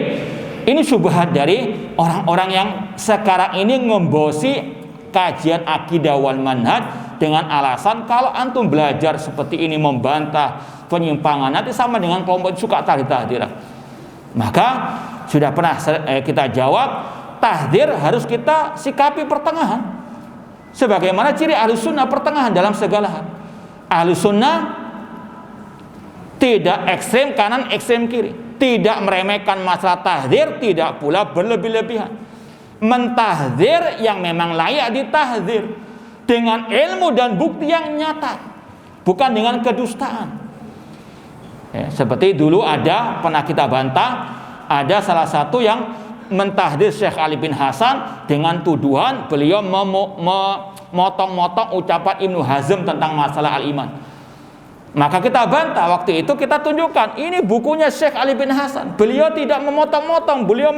ini syubhat dari orang-orang yang sekarang ini ngembosi kajian akidah wal manhaj dengan alasan kalau antum belajar seperti ini membantah penyimpangan nanti sama dengan kelompok suka tahdir-tahdiran. Maka sudah pernah kita jawab, tahdir harus kita sikapi pertengahan. Sebagaimana ciri Ahlus Sunnah pertengahan dalam segala hal. Ahlus Sunnah tidak ekstrem kanan, ekstrem kiri, tidak meremehkan masalah tahdzir, tidak pula berlebih-lebihan. Mentahdzir yang memang layak ditahdzir dengan ilmu dan bukti yang nyata, bukan dengan kedustaan. Seperti dulu pernah kita bantah, ada salah satu yang mentahdir Syekh Ali bin Hasan dengan tuduhan beliau memotong-motong ucapan Ibnu Hazm tentang masalah al-iman. Maka kita bantah, waktu itu kita tunjukkan ini bukunya Syekh Ali bin Hasan. Beliau tidak memotong-motong, beliau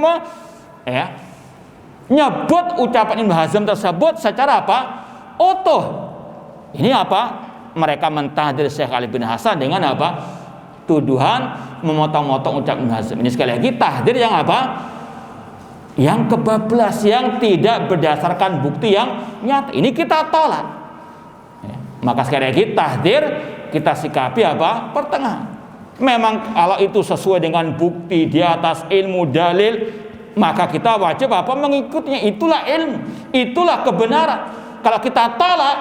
nyebut ucapan Ibnu Hazm tersebut secara utuh. Ini mereka mentahdir Syekh Ali bin Hasan dengan tuduhan memotong-motong ucapan Ibnu Hazm. Ini sekali lagi tahdir yang yang kebablas, yang tidak berdasarkan bukti yang nyata. Ini kita tolak. Maka sekali lagi tahdir kita sikapi pertengahan. Memang kalau itu sesuai dengan bukti di atas ilmu dalil, maka kita wajib mengikutinya. Itulah ilmu, itulah kebenaran. Kalau kita tolak,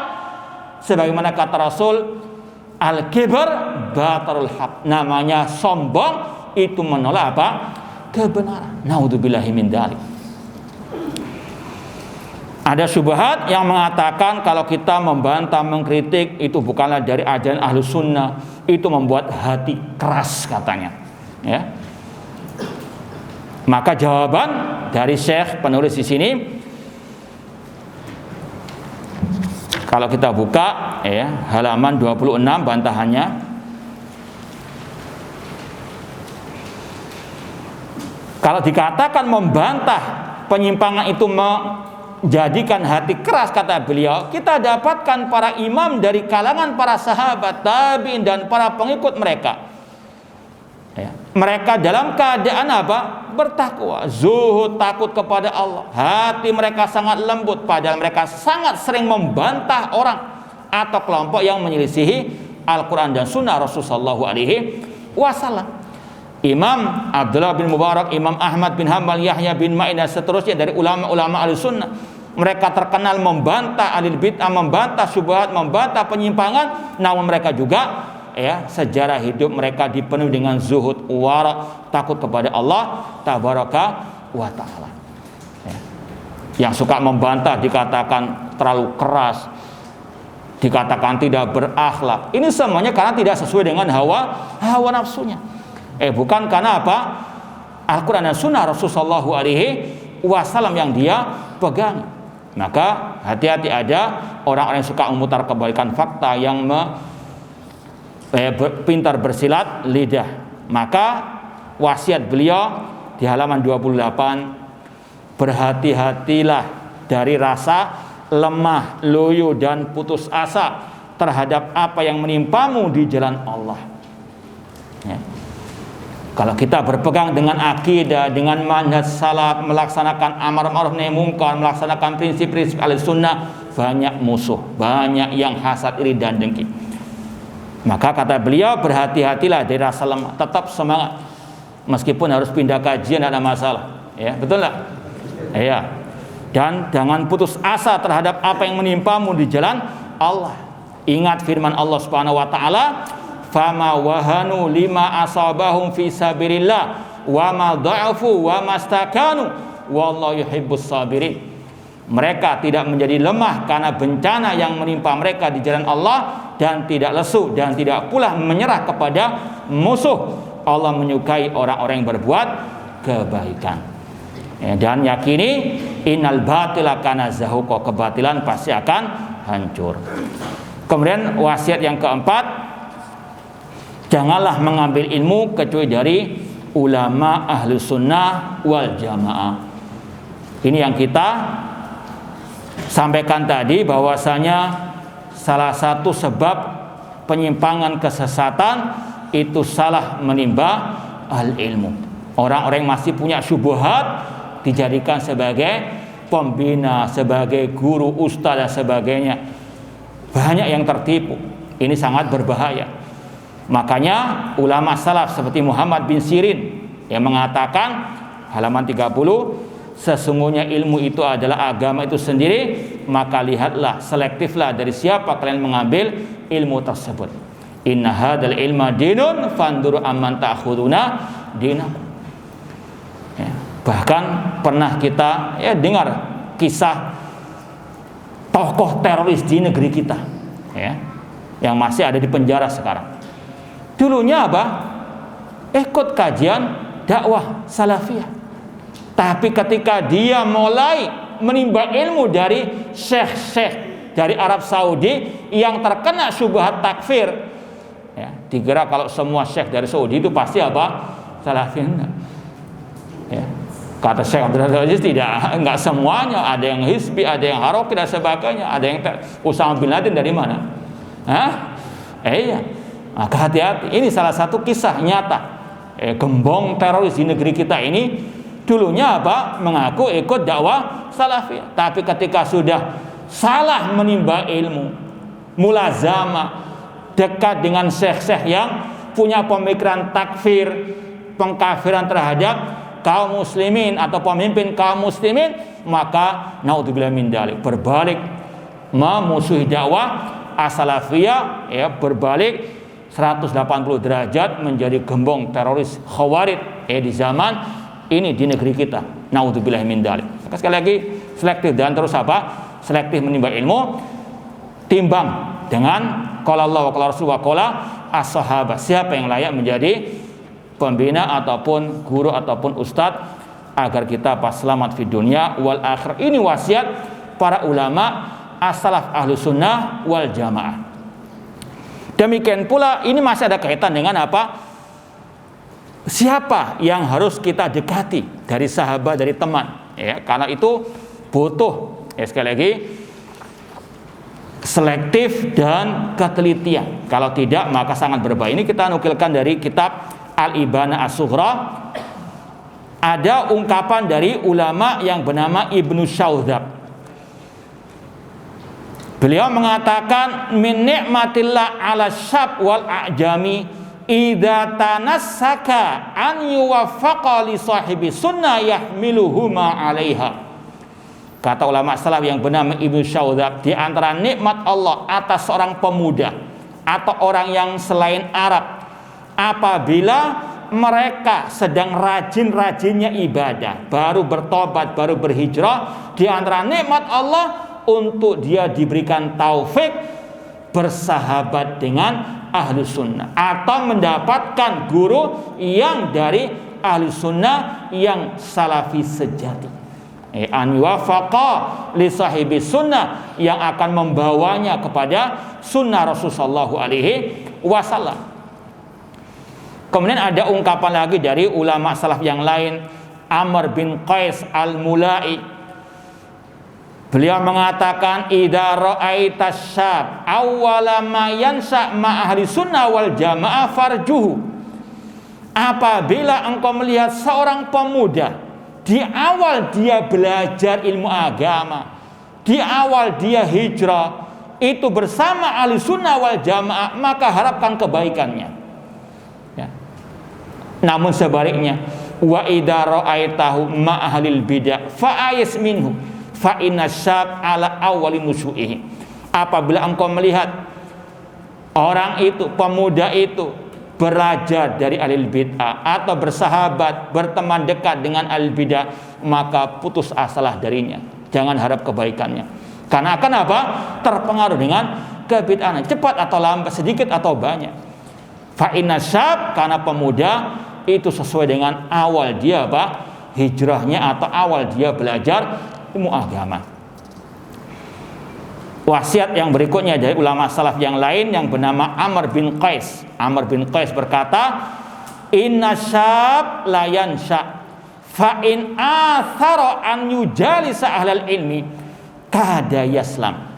sebagaimana kata Rasul, al-kibr batarul haq, namanya sombong, itu menolak kebenaran. Naudzubillahi min dzalik. Ada syubhat yang mengatakan kalau kita membantah, mengkritik itu bukanlah dari ajaran Ahlus Sunnah, itu membuat hati keras katanya. Ya. Maka jawaban dari Syekh penulis di sini, kalau kita buka halaman 26 bantahannya, kalau dikatakan membantah penyimpangan itu menjadikan hati keras, kata beliau, kita dapatkan para imam dari kalangan para sahabat, tabi'in dan para pengikut mereka. Mereka dalam keadaan bertakwa, zuhud, takut kepada Allah. Hati mereka sangat lembut, padahal mereka sangat sering membantah orang atau kelompok yang menyelisihi Al-Quran dan Sunnah Rasulullah SAW. Imam Abdullah bin Mubarak, Imam Ahmad bin Hanbal, Yahya bin Ma'in dan seterusnya dari ulama-ulama Ahlus Sunnah, mereka terkenal membantah ahlul bid'ah, membantah syubhat, membantah penyimpangan. Namun mereka juga sejarah hidup mereka dipenuhi dengan zuhud, wara, takut kepada Allah tabaraka wa ta'ala. Yang suka membantah dikatakan terlalu keras, dikatakan tidak berakhlak. Ini semuanya karena tidak sesuai dengan hawa nafsunya. Bukan karena Al-Quran dan Sunnah Rasulullah SAW yang dia pegang. Maka hati-hati, ada orang-orang yang suka memutar kebalikan fakta, yang pintar bersilat lidah. Maka wasiat beliau di halaman 28, berhati-hatilah dari rasa lemah, loyo dan putus asa terhadap apa yang menimpamu di jalan Allah. Kalau kita berpegang dengan akidah, dengan manhaj salaf, melaksanakan amar ma'ruf nahi munkar, melaksanakan prinsip-prinsip Ahlus Sunnah, banyak musuh, banyak yang hasad, iri dan dengki. Maka kata beliau, berhati-hatilah dari rasa lemah, tetap semangat meskipun harus pindah kajian, ada masalah. Betul enggak? Dan jangan putus asa terhadap apa yang menimpamu di jalan Allah. Ingat firman Allah Subhanahu wa taala, fama wahanu lima asabahum fi sabilillah wa ma dha'afu wa mastakanu wallahu yuhibbus sabirin. Mereka tidak menjadi lemah karena bencana yang menimpa mereka di jalan Allah, dan tidak lesu dan tidak pula menyerah kepada musuh. Allah menyukai orang-orang yang berbuat kebaikan. Dan yakini innal batila kana zahuqa, kebatilan pasti akan hancur. Kemudian wasiat yang keempat, janganlah mengambil ilmu kecuali dari ulama Ahlus Sunnah wal Jamaah. Ini yang kita sampaikan tadi, bahwasanya salah satu sebab penyimpangan kesesatan itu salah menimba ahli ilmu. Orang-orang yang masih punya syubhat dijadikan sebagai pembina, sebagai guru, ustaz dan sebagainya. Banyak yang tertipu. Ini sangat berbahaya. Makanya ulama salaf seperti Muhammad bin Sirin yang mengatakan, halaman 30, sesungguhnya ilmu itu adalah agama itu sendiri, maka lihatlah, selektiflah dari siapa kalian mengambil ilmu tersebut. Inna hadzal ilma dinun fanduru amman ta'khuduna dinakum. Ya, bahkan pernah kita dengar kisah tokoh teroris di negeri kita, ya, yang masih ada di penjara sekarang. Dulunya apa? Ikut kajian dakwah salafiyah. Tapi ketika dia mulai menimba ilmu dari syekh-syekh dari Arab Saudi yang terkena syubhat takfir, ya, dikira kalau semua syekh dari Saudi itu pasti apa? Salafi. Ya. Kata Syekh Abdul Aziz, enggak semuanya, ada yang hizbi, ada yang haroki dan sebagainya, ada yang Usama bin Laden dari mana? Iya. Maka hati-hati, ini salah satu kisah nyata. Gembong teroris di negeri kita ini dulunya apa? Mengaku ikut dakwah salafiyah, tapi ketika sudah salah menimba ilmu, mulazamah, dekat dengan syekh-syekh yang punya pemikiran takfir, pengkafiran terhadap kaum muslimin atau pemimpin kaum muslimin, maka naudzubillah min dzalik, berbalik memusuhi dakwah as-salafiyah, ya, berbalik 180 derajat menjadi gembong teroris khawarij di zaman ini di negeri kita. Naudzubillah min dzalik. Maka sekali lagi selektif dan terus apa? Selektif menimba ilmu, timbang dengan qala Allah wa qala Rasul wa qala as-sahabah. Siapa yang layak menjadi pembina ataupun guru ataupun ustadz agar kita pas selamat di dunia wal akhir. Ini wasiat para ulama as-salaf ahlu sunnah wal jamaah. Demikian pula ini masih ada kaitan dengan apa? Siapa yang harus kita dekati dari sahabat, dari teman, ya, karena itu butuh, ya, sekali lagi selektif dan ketelitian. Kalau tidak maka sangat berbahaya. Ini kita nukilkan dari kitab Al-Ibana As-Sughra. Ada ungkapan dari ulama yang bernama Ibnu Syaudzab. Beliau mengatakan min ni'matillah 'ala syab wal a'jami idza tanassaka an yuwaffaqa li sahibi sunnah yahmiluhuma 'alaiha. Kata ulama salaf yang bernama Ibnu Syaudzab, di antara nikmat Allah atas seorang pemuda atau orang yang selain Arab apabila mereka sedang rajin-rajinnya ibadah, baru bertobat, baru berhijrah, di antara nikmat Allah untuk dia diberikan taufik bersahabat dengan ahlu sunnah atau mendapatkan guru yang dari ahlu sunnah yang salafi sejati, an wafaqa li sahibi sunnah, yang akan membawanya kepada sunnah Rasulullah SAW. Kemudian ada ungkapan lagi dari ulama salaf yang lain, Amr bin Qais al-Mulai. Beliau mengatakan idza ra'aita syab awwala ma yansa ma ahli sunnah wal jamaah farjuhu. Apabila engkau melihat seorang pemuda di awal dia belajar ilmu agama, di awal dia hijrah itu bersama ahli sunnah wal jamaah, maka harapkan kebaikannya. Ya. Namun sebaliknya, wa idza ra'aitahu ma ahlil bidah fa'ayis minhu fa inna syab ala awwali nusyu'ihi. Apabila engkau melihat orang itu, pemuda itu belajar dari ahli bid'ah atau bersahabat, berteman dekat dengan ahli bid'ah, maka putus asalah darinya, jangan harap kebaikannya. Karena akan apa? Terpengaruh dengan kebid'ahan, cepat atau lambat, sedikit atau banyak. Fa inna syab, karena pemuda itu sesuai dengan awal dia apa? Hijrahnya atau awal dia belajar ilmu agama. Wasiat yang berikutnya dari ulama salaf yang lain yang bernama Amr bin Qais. Amr bin Qais berkata, inna syab la yansha fa in athara an yujalisa ahlal ilmi kada yaslam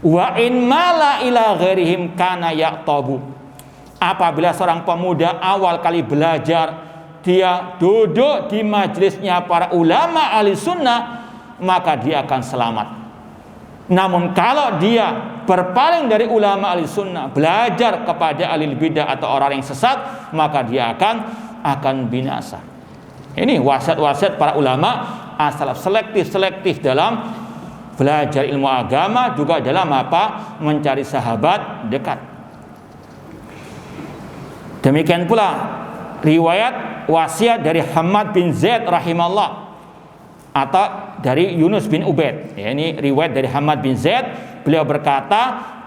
wa in mala ila ghairihim kana yaqtabu. Apabila seorang pemuda awal kali belajar, dia duduk di majelisnya para ulama ahli sunnah, maka dia akan selamat. Namun kalau dia berpaling dari ulama ahli sunnah, belajar kepada ahli bidah atau orang yang sesat, maka dia akan binasa. Ini wasiat-wasiat para ulama As-salaf selektif dalam belajar ilmu agama, juga dalam apa? Mencari sahabat dekat. Demikian pula riwayat wasiat dari Hammad bin Zaid rahimahullah atau dari Yunus bin Ubaid. Ya, ini riwayat dari Hammad bin Zaid. Beliau berkata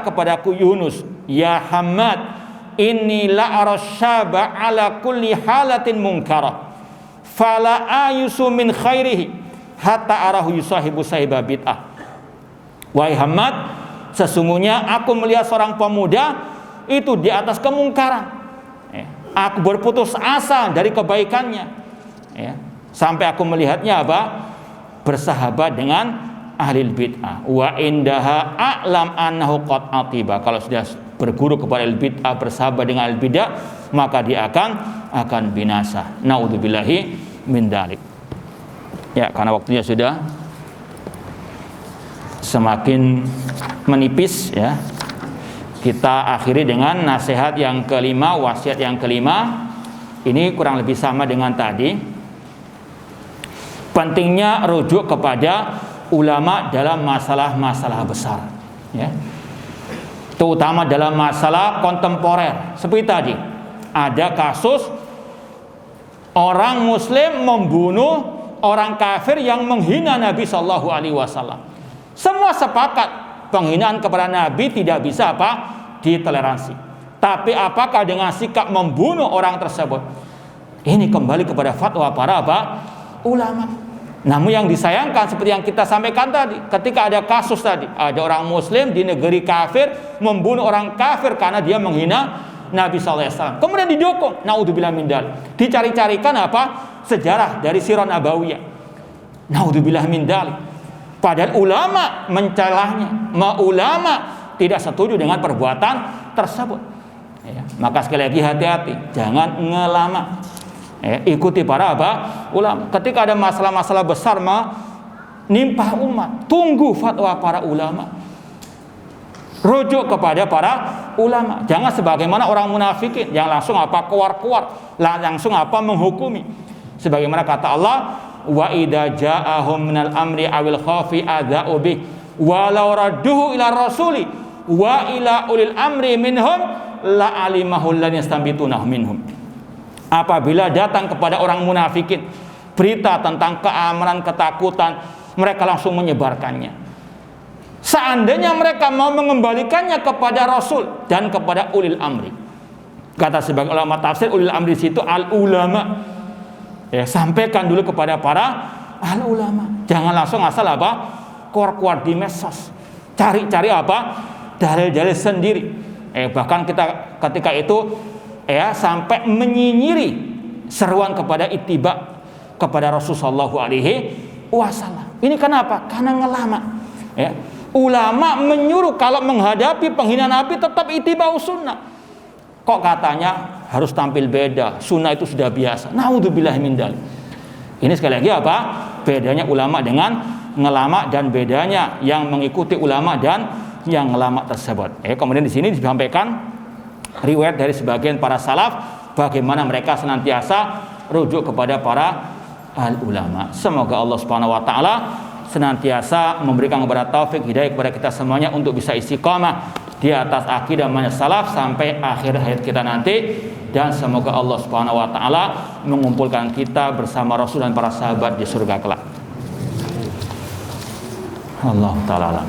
kepadaku Yunus, ya Hammad, inni la arasyaba ala kulli halatin munkarah, fala ayusu min khairihi hatta arahu yusahibu sahiba bid'ah. Wahai Hammad, sesungguhnya aku melihat seorang pemuda itu di atas kemungkaran. Aku berputus asa dari kebaikannya. Ya. Sampai aku melihatnya apa? Bersahabat dengan ahli bid'ah. Wa indaha a'lam annahu qad atiba. Kalau sudah berguru kepada ahli bid'ah, bersahabat dengan ahli bid'ah, maka dia akan binasa. Naudzubillahi min dzalik. Ya, karena waktunya sudah semakin menipis ya. Kita akhiri dengan nasihat yang kelima, wasiat yang kelima. Ini kurang lebih sama dengan tadi. Pentingnya rujuk kepada ulama dalam masalah-masalah besar ya. Terutama dalam masalah kontemporer. Seperti tadi, ada kasus orang muslim membunuh orang kafir yang menghina Nabi Shallallahu Alaihi Wasallam. Semua sepakat penghinaan kepada Nabi tidak bisa ditoleransi. Tapi apakah dengan sikap membunuh orang tersebut? Ini kembali kepada fatwa para ulama. Namun yang disayangkan seperti yang kita sampaikan tadi, ketika ada kasus tadi, ada orang muslim di negeri kafir membunuh orang kafir karena dia menghina Nabi SAW. Kemudian didukung, naudzubillah min dzalik. Dicari-carikan sejarah dari sirah nabawiyah. Naudzubillah min dzalik. Padahal ulama mencelahnya, ulama tidak setuju dengan perbuatan tersebut. Ya, maka sekali lagi hati-hati, jangan ngelama. Ikuti para ulama. Ketika ada masalah-masalah besar menimpa umat, tunggu fatwa para ulama. Rujuk kepada para ulama. Jangan sebagaimana orang munafikin yang langsung keluar-keluar, langsung menghukumi. Sebagaimana kata Allah, wa idza ja'ahum minal amri awil khafi adza'u bih walau radduhu ila rasuli wa ila ulil amri minhum la alimahul lan yastambitunahu minhum. Apabila datang kepada orang munafikin berita tentang keamanan, ketakutan, mereka langsung menyebarkannya. Seandainya mereka mau mengembalikannya kepada Rasul dan kepada ulil amri. Kata sebagian ulama tafsir, ulil amri situ al ulama. Ya, sampaikan dulu kepada para al ulama. Jangan langsung asal keluar-keluar di medsos. Cari-cari dalil-dalil sendiri. Bahkan kita ketika itu sampai menyinyiri seruan kepada ittiba kepada Rasulullah SAW. Ini kenapa? Karena ngelama. Ulama menyuruh kalau menghadapi penghinaan Nabi tetap ittiba sunnah. Kok katanya harus tampil beda? Sunnah itu sudah biasa. Naudzubillah min dzalik. Ini sekali lagi bedanya ulama dengan ngelama dan bedanya yang mengikuti ulama dan yang ngelama tersebut. Kemudian di sini disampaikan riwayat dari sebagian para salaf bagaimana mereka senantiasa rujuk kepada para ulama. Semoga Allah Subhanahu wa taala senantiasa memberikan kepada taufik hidayah kepada kita semuanya untuk bisa istiqamah di atas akidah manhaj salaf sampai akhir hayat kita nanti, dan semoga Allah Subhanahu wa taala mengumpulkan kita bersama Rasul dan para sahabat di surga kelak. Allah taala.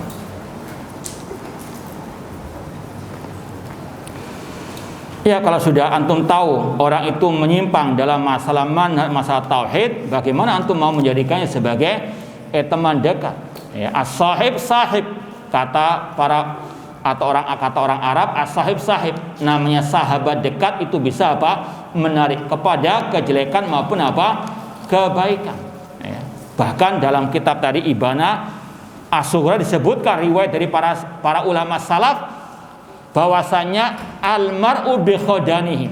Ya, kalau sudah antum tahu orang itu menyimpang dalam masalah manhaj, masalah tauhid, bagaimana antum mau menjadikannya sebagai teman dekat? As-sahib sahib, kata orang Arab, as-sahib sahib, namanya sahabat dekat itu bisa menarik kepada kejelekan maupun kebaikan. Bahkan dalam kitab tadi Ibana As-Sughra disebutkan riwayat dari para ulama salaf bahwasanya al-mar'u bi khadanihi.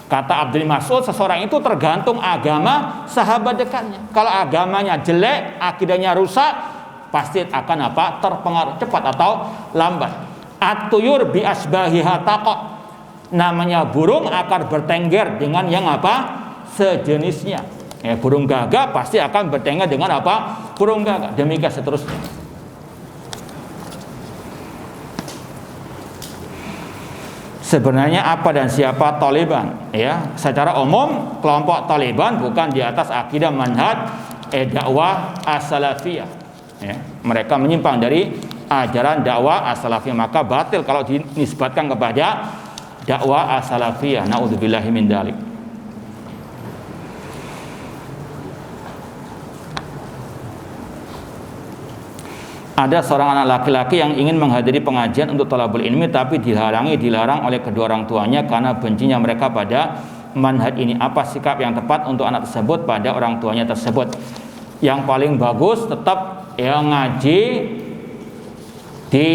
Kata Abdul Mas'ud, seseorang itu tergantung agama sahabat dekatnya. Kalau agamanya jelek, akidahnya rusak, pasti akan terpengaruh cepat atau lambat. At-tuyur bi asbahiha taqa. Namanya burung akan bertengger dengan yang sejenisnya. Burung gagak pasti akan bertengger dengan apa? Burung gagak. Demikian seterusnya. Sebenarnya apa dan siapa Taliban? Secara umum kelompok Taliban bukan di atas akidah manhaj dakwah as-salafiyah. Mereka menyimpang dari ajaran dakwah as-salafiyah, maka batil kalau dinisbatkan kepada dakwah as-salafiyah. Naudzubillahi min dzalik. Ada seorang anak laki-laki yang ingin menghadiri pengajian untuk thalabul ilmi tapi dilarang oleh kedua orang tuanya karena bencinya mereka pada manhaj ini. Apa sikap yang tepat untuk anak tersebut pada orang tuanya tersebut? Yang paling bagus tetap ngaji di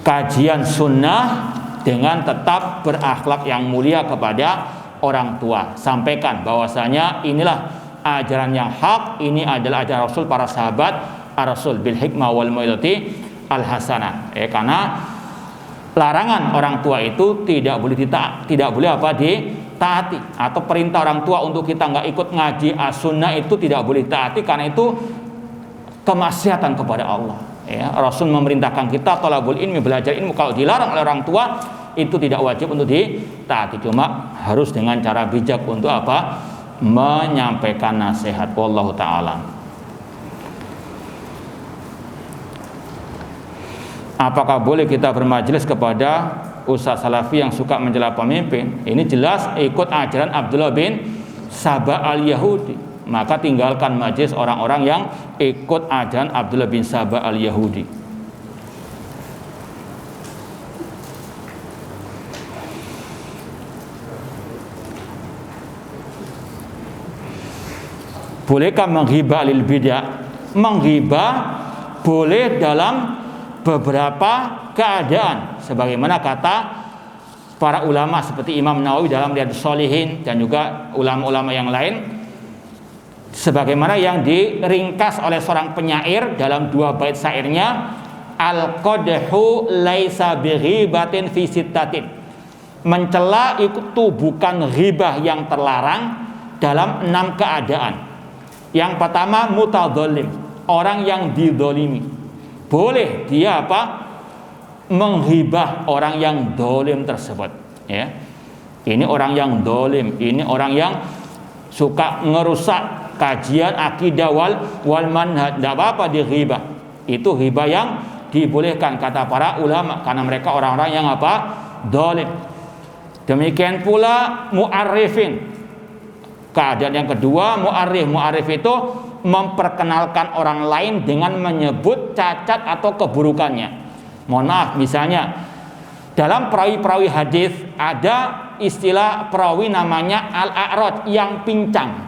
kajian sunnah dengan tetap berakhlak yang mulia kepada orang tua. Sampaikan bahwasanya inilah ajaran yang hak, ini adalah ajaran Rasul, para sahabat Rasul bil hikmah wal mau'izati al hasanah. Karena larangan orang tua itu tidak boleh ditaati, atau perintah orang tua untuk kita nggak ikut ngaji as-sunnah itu tidak boleh ditaati karena itu kemaksiatan kepada Allah. Rasul memerintahkan kita thalabul ilmi, belajar ilmu. Kalau dilarang oleh orang tua itu tidak wajib untuk ditaati, cuma harus dengan cara bijak untuk apa? Menyampaikan nasihat. Wallahu ta'ala. Apakah boleh kita bermajelis kepada ustaz salafi yang suka mencela pemimpin? Ini jelas ikut ajaran Abdullah bin Sabah al-Yahudi. Maka tinggalkan majelis orang-orang yang ikut ajaran Abdullah bin Sabah al-Yahudi. Bolehkah menghibah lil bidah? Menghibah boleh dalam beberapa keadaan, sebagaimana kata para ulama seperti Imam Nawawi dalam Riyadhus Shalihin dan juga ulama-ulama yang lain, sebagaimana yang diringkas oleh seorang penyair dalam 2 bait syairnya, al-qadhu laisa bighibatin fi sittatin. Mencela itu bukan ghibah yang terlarang dalam 6 keadaan. Yang pertama mutadzalim, orang yang didolimi. Boleh dia menghibah orang yang dolim tersebut. Ini orang yang dolim, ini orang yang suka ngerusak kajian akidah wal manhaj. Tidak apa-apa dihibah. Itu hibah yang dibolehkan kata para ulama karena mereka orang-orang yang dolim. Demikian pula mu'arrifin. Keadaan yang kedua mu'arrif itu memperkenalkan orang lain dengan menyebut cacat atau keburukannya. Mohon maaf, misalnya dalam perawi-perawi hadis ada istilah perawi namanya al-a'raj, yang pincang.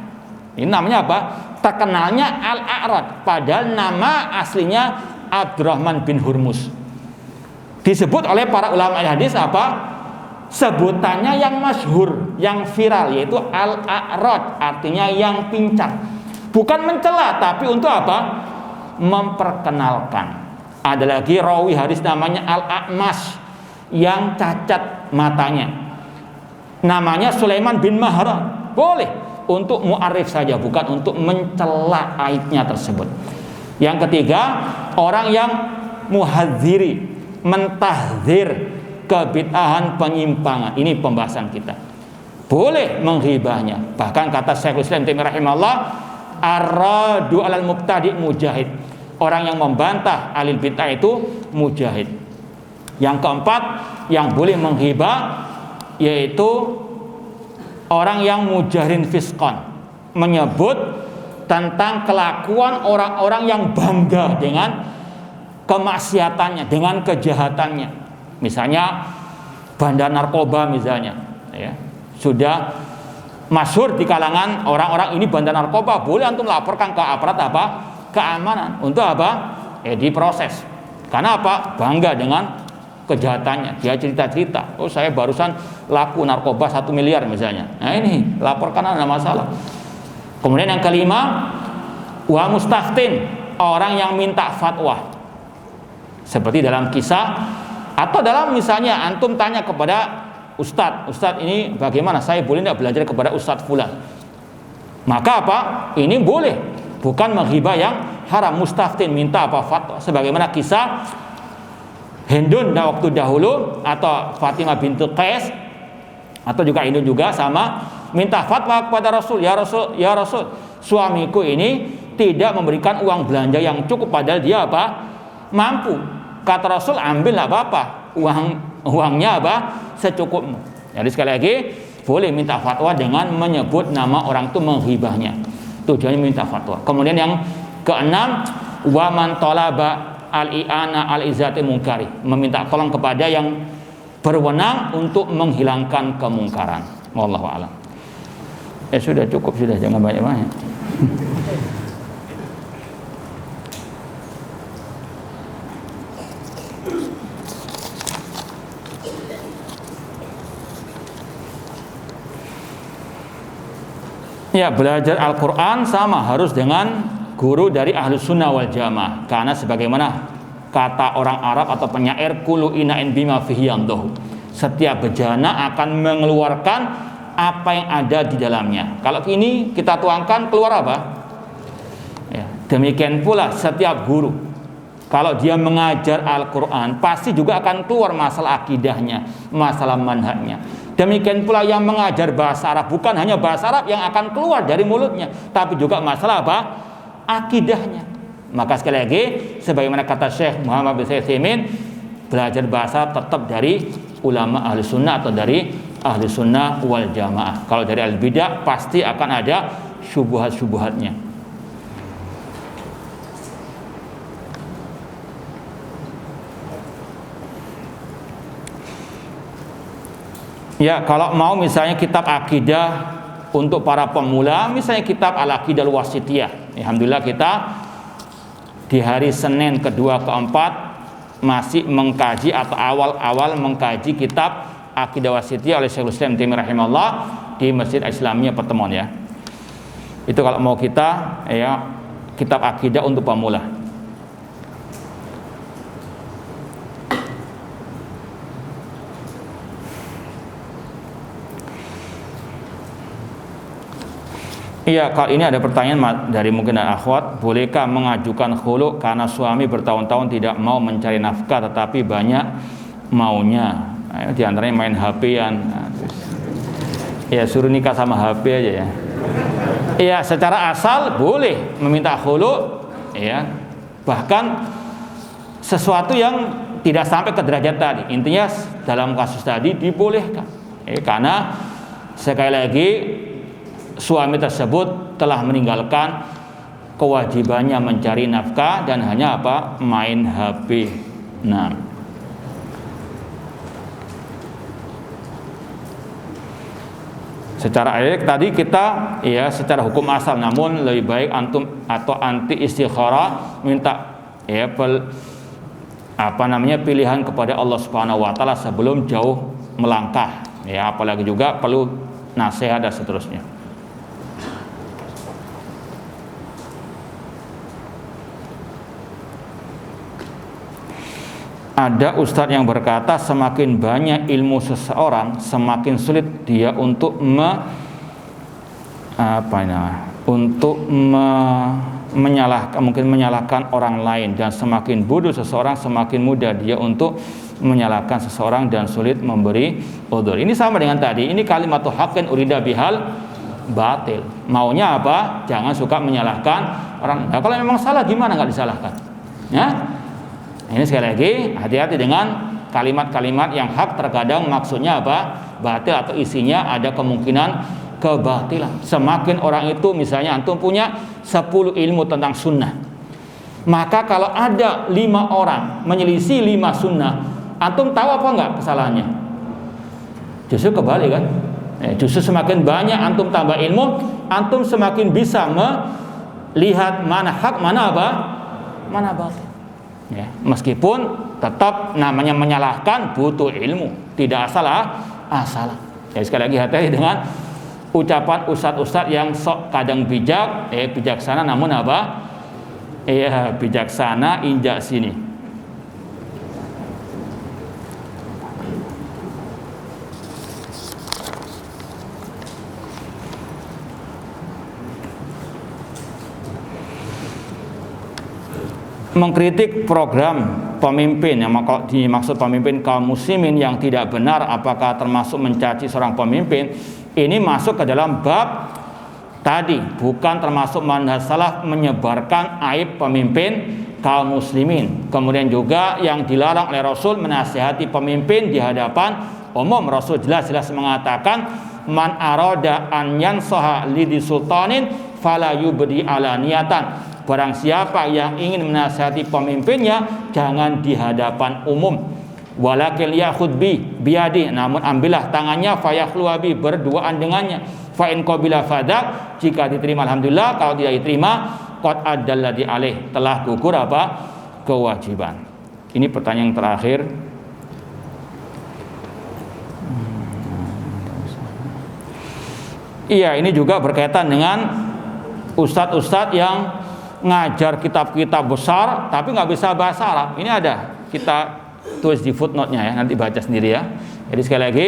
Ini namanya apa? Terkenalnya al-a'raj, padahal nama aslinya Abdurrahman bin Hurmus. Disebut oleh para ulama hadis sebutannya yang masyhur, yang viral, yaitu al-a'raj, artinya yang pincang. Bukan mencela, tapi untuk memperkenalkan. Ada lagi rawi hadis namanya al-a'mas, yang cacat matanya. Namanya Sulaiman bin Mahran. Boleh untuk mu'arif saja, bukan untuk mencela aibnya tersebut. Yang ketiga, orang yang muhadziri, mentahdzir kebid'ahan, penyimpangan. Ini pembahasan kita. Boleh menghibahnya. Bahkan kata Syekhul Islam Taimiyah rahimahullah, ar-radu alal mubtadi' mujahid. Orang yang membantah alil bid'ah itu mujahid. Yang keempat yang boleh menghibah yaitu orang yang mujahirin fiskon, menyebut tentang kelakuan orang-orang yang bangga dengan kemaksiatannya, dengan kejahatannya. Misalnya bandar narkoba misalnya, sudah masyhur di kalangan orang-orang ini bandar narkoba, boleh antum laporkan ke aparat keamanan untuk diproses. Karena bangga dengan kejahatannya. Dia cerita-cerita, oh saya barusan laku narkoba 1 miliar misalnya. Nah ini laporkan, ada masalah. Kemudian yang kelima, wa mustaftin, orang yang minta fatwa. Seperti dalam kisah atau dalam misalnya antum tanya kepada ustadz ini bagaimana, saya boleh tidak belajar kepada ustadz fulan? Maka apa? Ini boleh, bukan menghibah yang haram. Mustaftin minta apa? Fatwa. Sebagaimana kisah Hindun waktu dahulu atau Fatimah bintu Qais atau juga Hindun juga sama minta fatwa kepada Rasul. Ya Rasul, ya Rasul, suamiku ini tidak memberikan uang belanja yang cukup padahal dia apa? Mampu. Kata Rasul, ambil enggak apa-apa. Uangnya apa? Secukupmu. Jadi sekali lagi boleh minta fatwa dengan menyebut nama orang itu menghibahnya. Tujuannya minta fatwa. Kemudian yang keenam, wa man talaba al-i'ana al-izati munkari, meminta tolong kepada yang berwenang untuk menghilangkan kemungkaran. Wallahu a'lam. Sudah cukup, sudah, jangan banyak-banyak. Ya, belajar Al-Quran sama harus dengan guru dari Ahlus Sunnah wal Jamaah. Karena sebagaimana kata orang Arab atau penyair, kullu ina'in bima fihi yandahu, setiap bejana akan mengeluarkan apa yang ada di dalamnya. Kalau ini kita tuangkan, keluar apa? Ya, demikian pula setiap guru, kalau dia mengajar Al-Quran, pasti juga akan keluar masalah akidahnya, masalah manhajnya. Demikian pula yang mengajar bahasa Arab, bukan hanya bahasa Arab yang akan keluar dari mulutnya, tapi juga masalah apa? Akidahnya. Maka sekali lagi, sebagaimana kata Syekh Muhammad bin Utsaimin, belajar bahasa tetap dari ulama ahli sunnah atau dari ahli sunnah wal jamaah. Kalau dari ahli bidah pasti akan ada syubhat-syubhatnya. Ya, kalau mau misalnya kitab akidah untuk para pemula, misalnya kitab Al-Aqidah Al-Wasithiyah. Alhamdulillah kita di hari Senin kedua keempat masih mengkaji atau awal-awal mengkaji kitab Aqidah Wasithiyah oleh Syekhul Islam Taimiyah rahimahullah di Masjid Islamiyah Pertemuan ya. Itu kalau mau kita ya kitab akidah untuk pemula. Iya, kalau ini ada pertanyaan dari mungkin akhwat, bolehkah mengajukan khulu karena suami bertahun-tahun tidak mau mencari nafkah tetapi banyak maunya, di antaranya main HP-an. Ya suruh nikah sama HP aja ya. Iya, secara asal boleh meminta khulu, ya. Bahkan sesuatu yang tidak sampai ke derajat tadi. Intinya dalam kasus tadi dibolehkan. Karena sekali lagi suami tersebut telah meninggalkan kewajibannya mencari nafkah dan hanya apa? Main HP. Nah, secara ayat tadi kita ya secara hukum asal, namun lebih baik antum atau anti istikharah minta ya pilihan kepada Allah Subhanahu wa taala sebelum jauh melangkah. Ya, apalagi juga perlu nasihat dan seterusnya. Ada ustadz yang berkata semakin banyak ilmu seseorang semakin sulit dia untuk menyalahkan orang lain, dan semakin bodoh seseorang semakin mudah dia untuk menyalahkan seseorang dan sulit memberi udzur. Ini sama dengan tadi, ini kalimatu haqqin urida bihal batil. Maunya apa? Jangan suka menyalahkan orang. Nah, kalau memang salah gimana nggak disalahkan? Ya? Ini sekali lagi hati-hati dengan kalimat-kalimat yang hak, terkadang maksudnya apa? Batil atau isinya ada kemungkinan kebatilan. Semakin orang itu misalnya antum punya 10 ilmu tentang sunnah, maka kalau ada 5 orang menyelisih 5 sunnah, antum tahu apa enggak kesalahannya? Justru kebalik kan? Justru semakin banyak antum tambah ilmu, antum semakin bisa melihat mana hak, mana apa? Mana batil. Ya, meskipun tetap namanya menyalahkan butuh ilmu, tidak asal. Jadi sekali lagi hati-hati dengan ucapan ustadz-ustadz yang sok kadang bijak, bijaksana namun apa? Bijaksana injak sini. mengkritik program pemimpin yang dimaksud pemimpin kaum muslimin yang tidak benar, apakah termasuk mencaci seorang pemimpin? Ini masuk ke dalam bab tadi, bukan termasuk manhaj salaf menyebarkan aib pemimpin kaum muslimin. Kemudian juga yang dilarang oleh Rasul menasihati pemimpin di hadapan umum. Rasul jelas-jelas mengatakan, man arada an yansaha lidi sultanin fala yubdi alaniyatan. Barang siapa yang ingin menasihati pemimpinnya, jangan di hadapan umum. Walakin yakhud biyadi, namun ambillah tangannya, fayakhluwa bi, berduaan dengannya. Fa in qabila fadak, jika diterima alhamdulillah, kalau tidak diterima qad addalladhi alaih, telah gugur apa? Kewajiban. Ini pertanyaan yang terakhir. Iya, ini juga berkaitan dengan ustadz-ustadz yang ngajar kitab-kitab besar tapi nggak bisa bahasa Arab. Ini ada, kita tulis di footnote-nya ya, nanti baca sendiri ya. Jadi sekali lagi,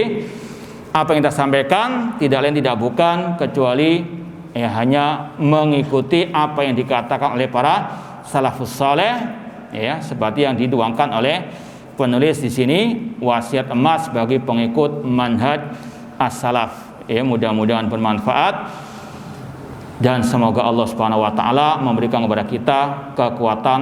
apa yang kita sampaikan tidak lain tidak bukan kecuali ya hanya mengikuti apa yang dikatakan oleh para salafus saleh ya, seperti yang dituangkan oleh penulis di sini, wasiat emas bagi pengikut manhaj as-salaf. Ya, mudah-mudahan bermanfaat. Dan semoga Allah Subhanahu wa taala memberikan kepada kita kekuatan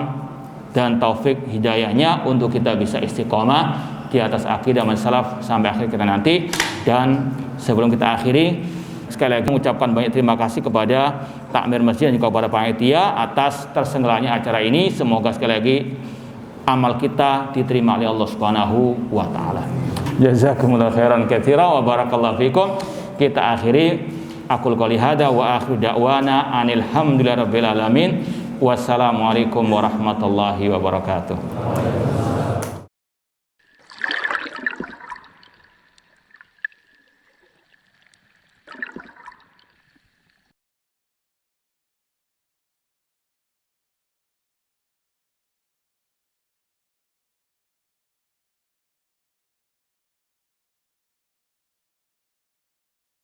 dan taufik hidayahnya untuk kita bisa istiqomah di atas akidah manhaj salaf sampai akhir kita nanti. Dan sebelum kita akhiri, sekali lagi mengucapkan banyak terima kasih kepada takmir masjid dan juga kepada panitia atas terselenggaranya acara ini. Semoga sekali lagi amal kita diterima oleh Allah Subhanahu wa taala. Jazakumullahu khairan katsiran wa barakallahu fikum. Kita akhiri aqul qouli hadza wa akhiru da'wana anil hamdulillahi rabbil alamin. Wassalamualaikum warahmatullahi wabarakatuh.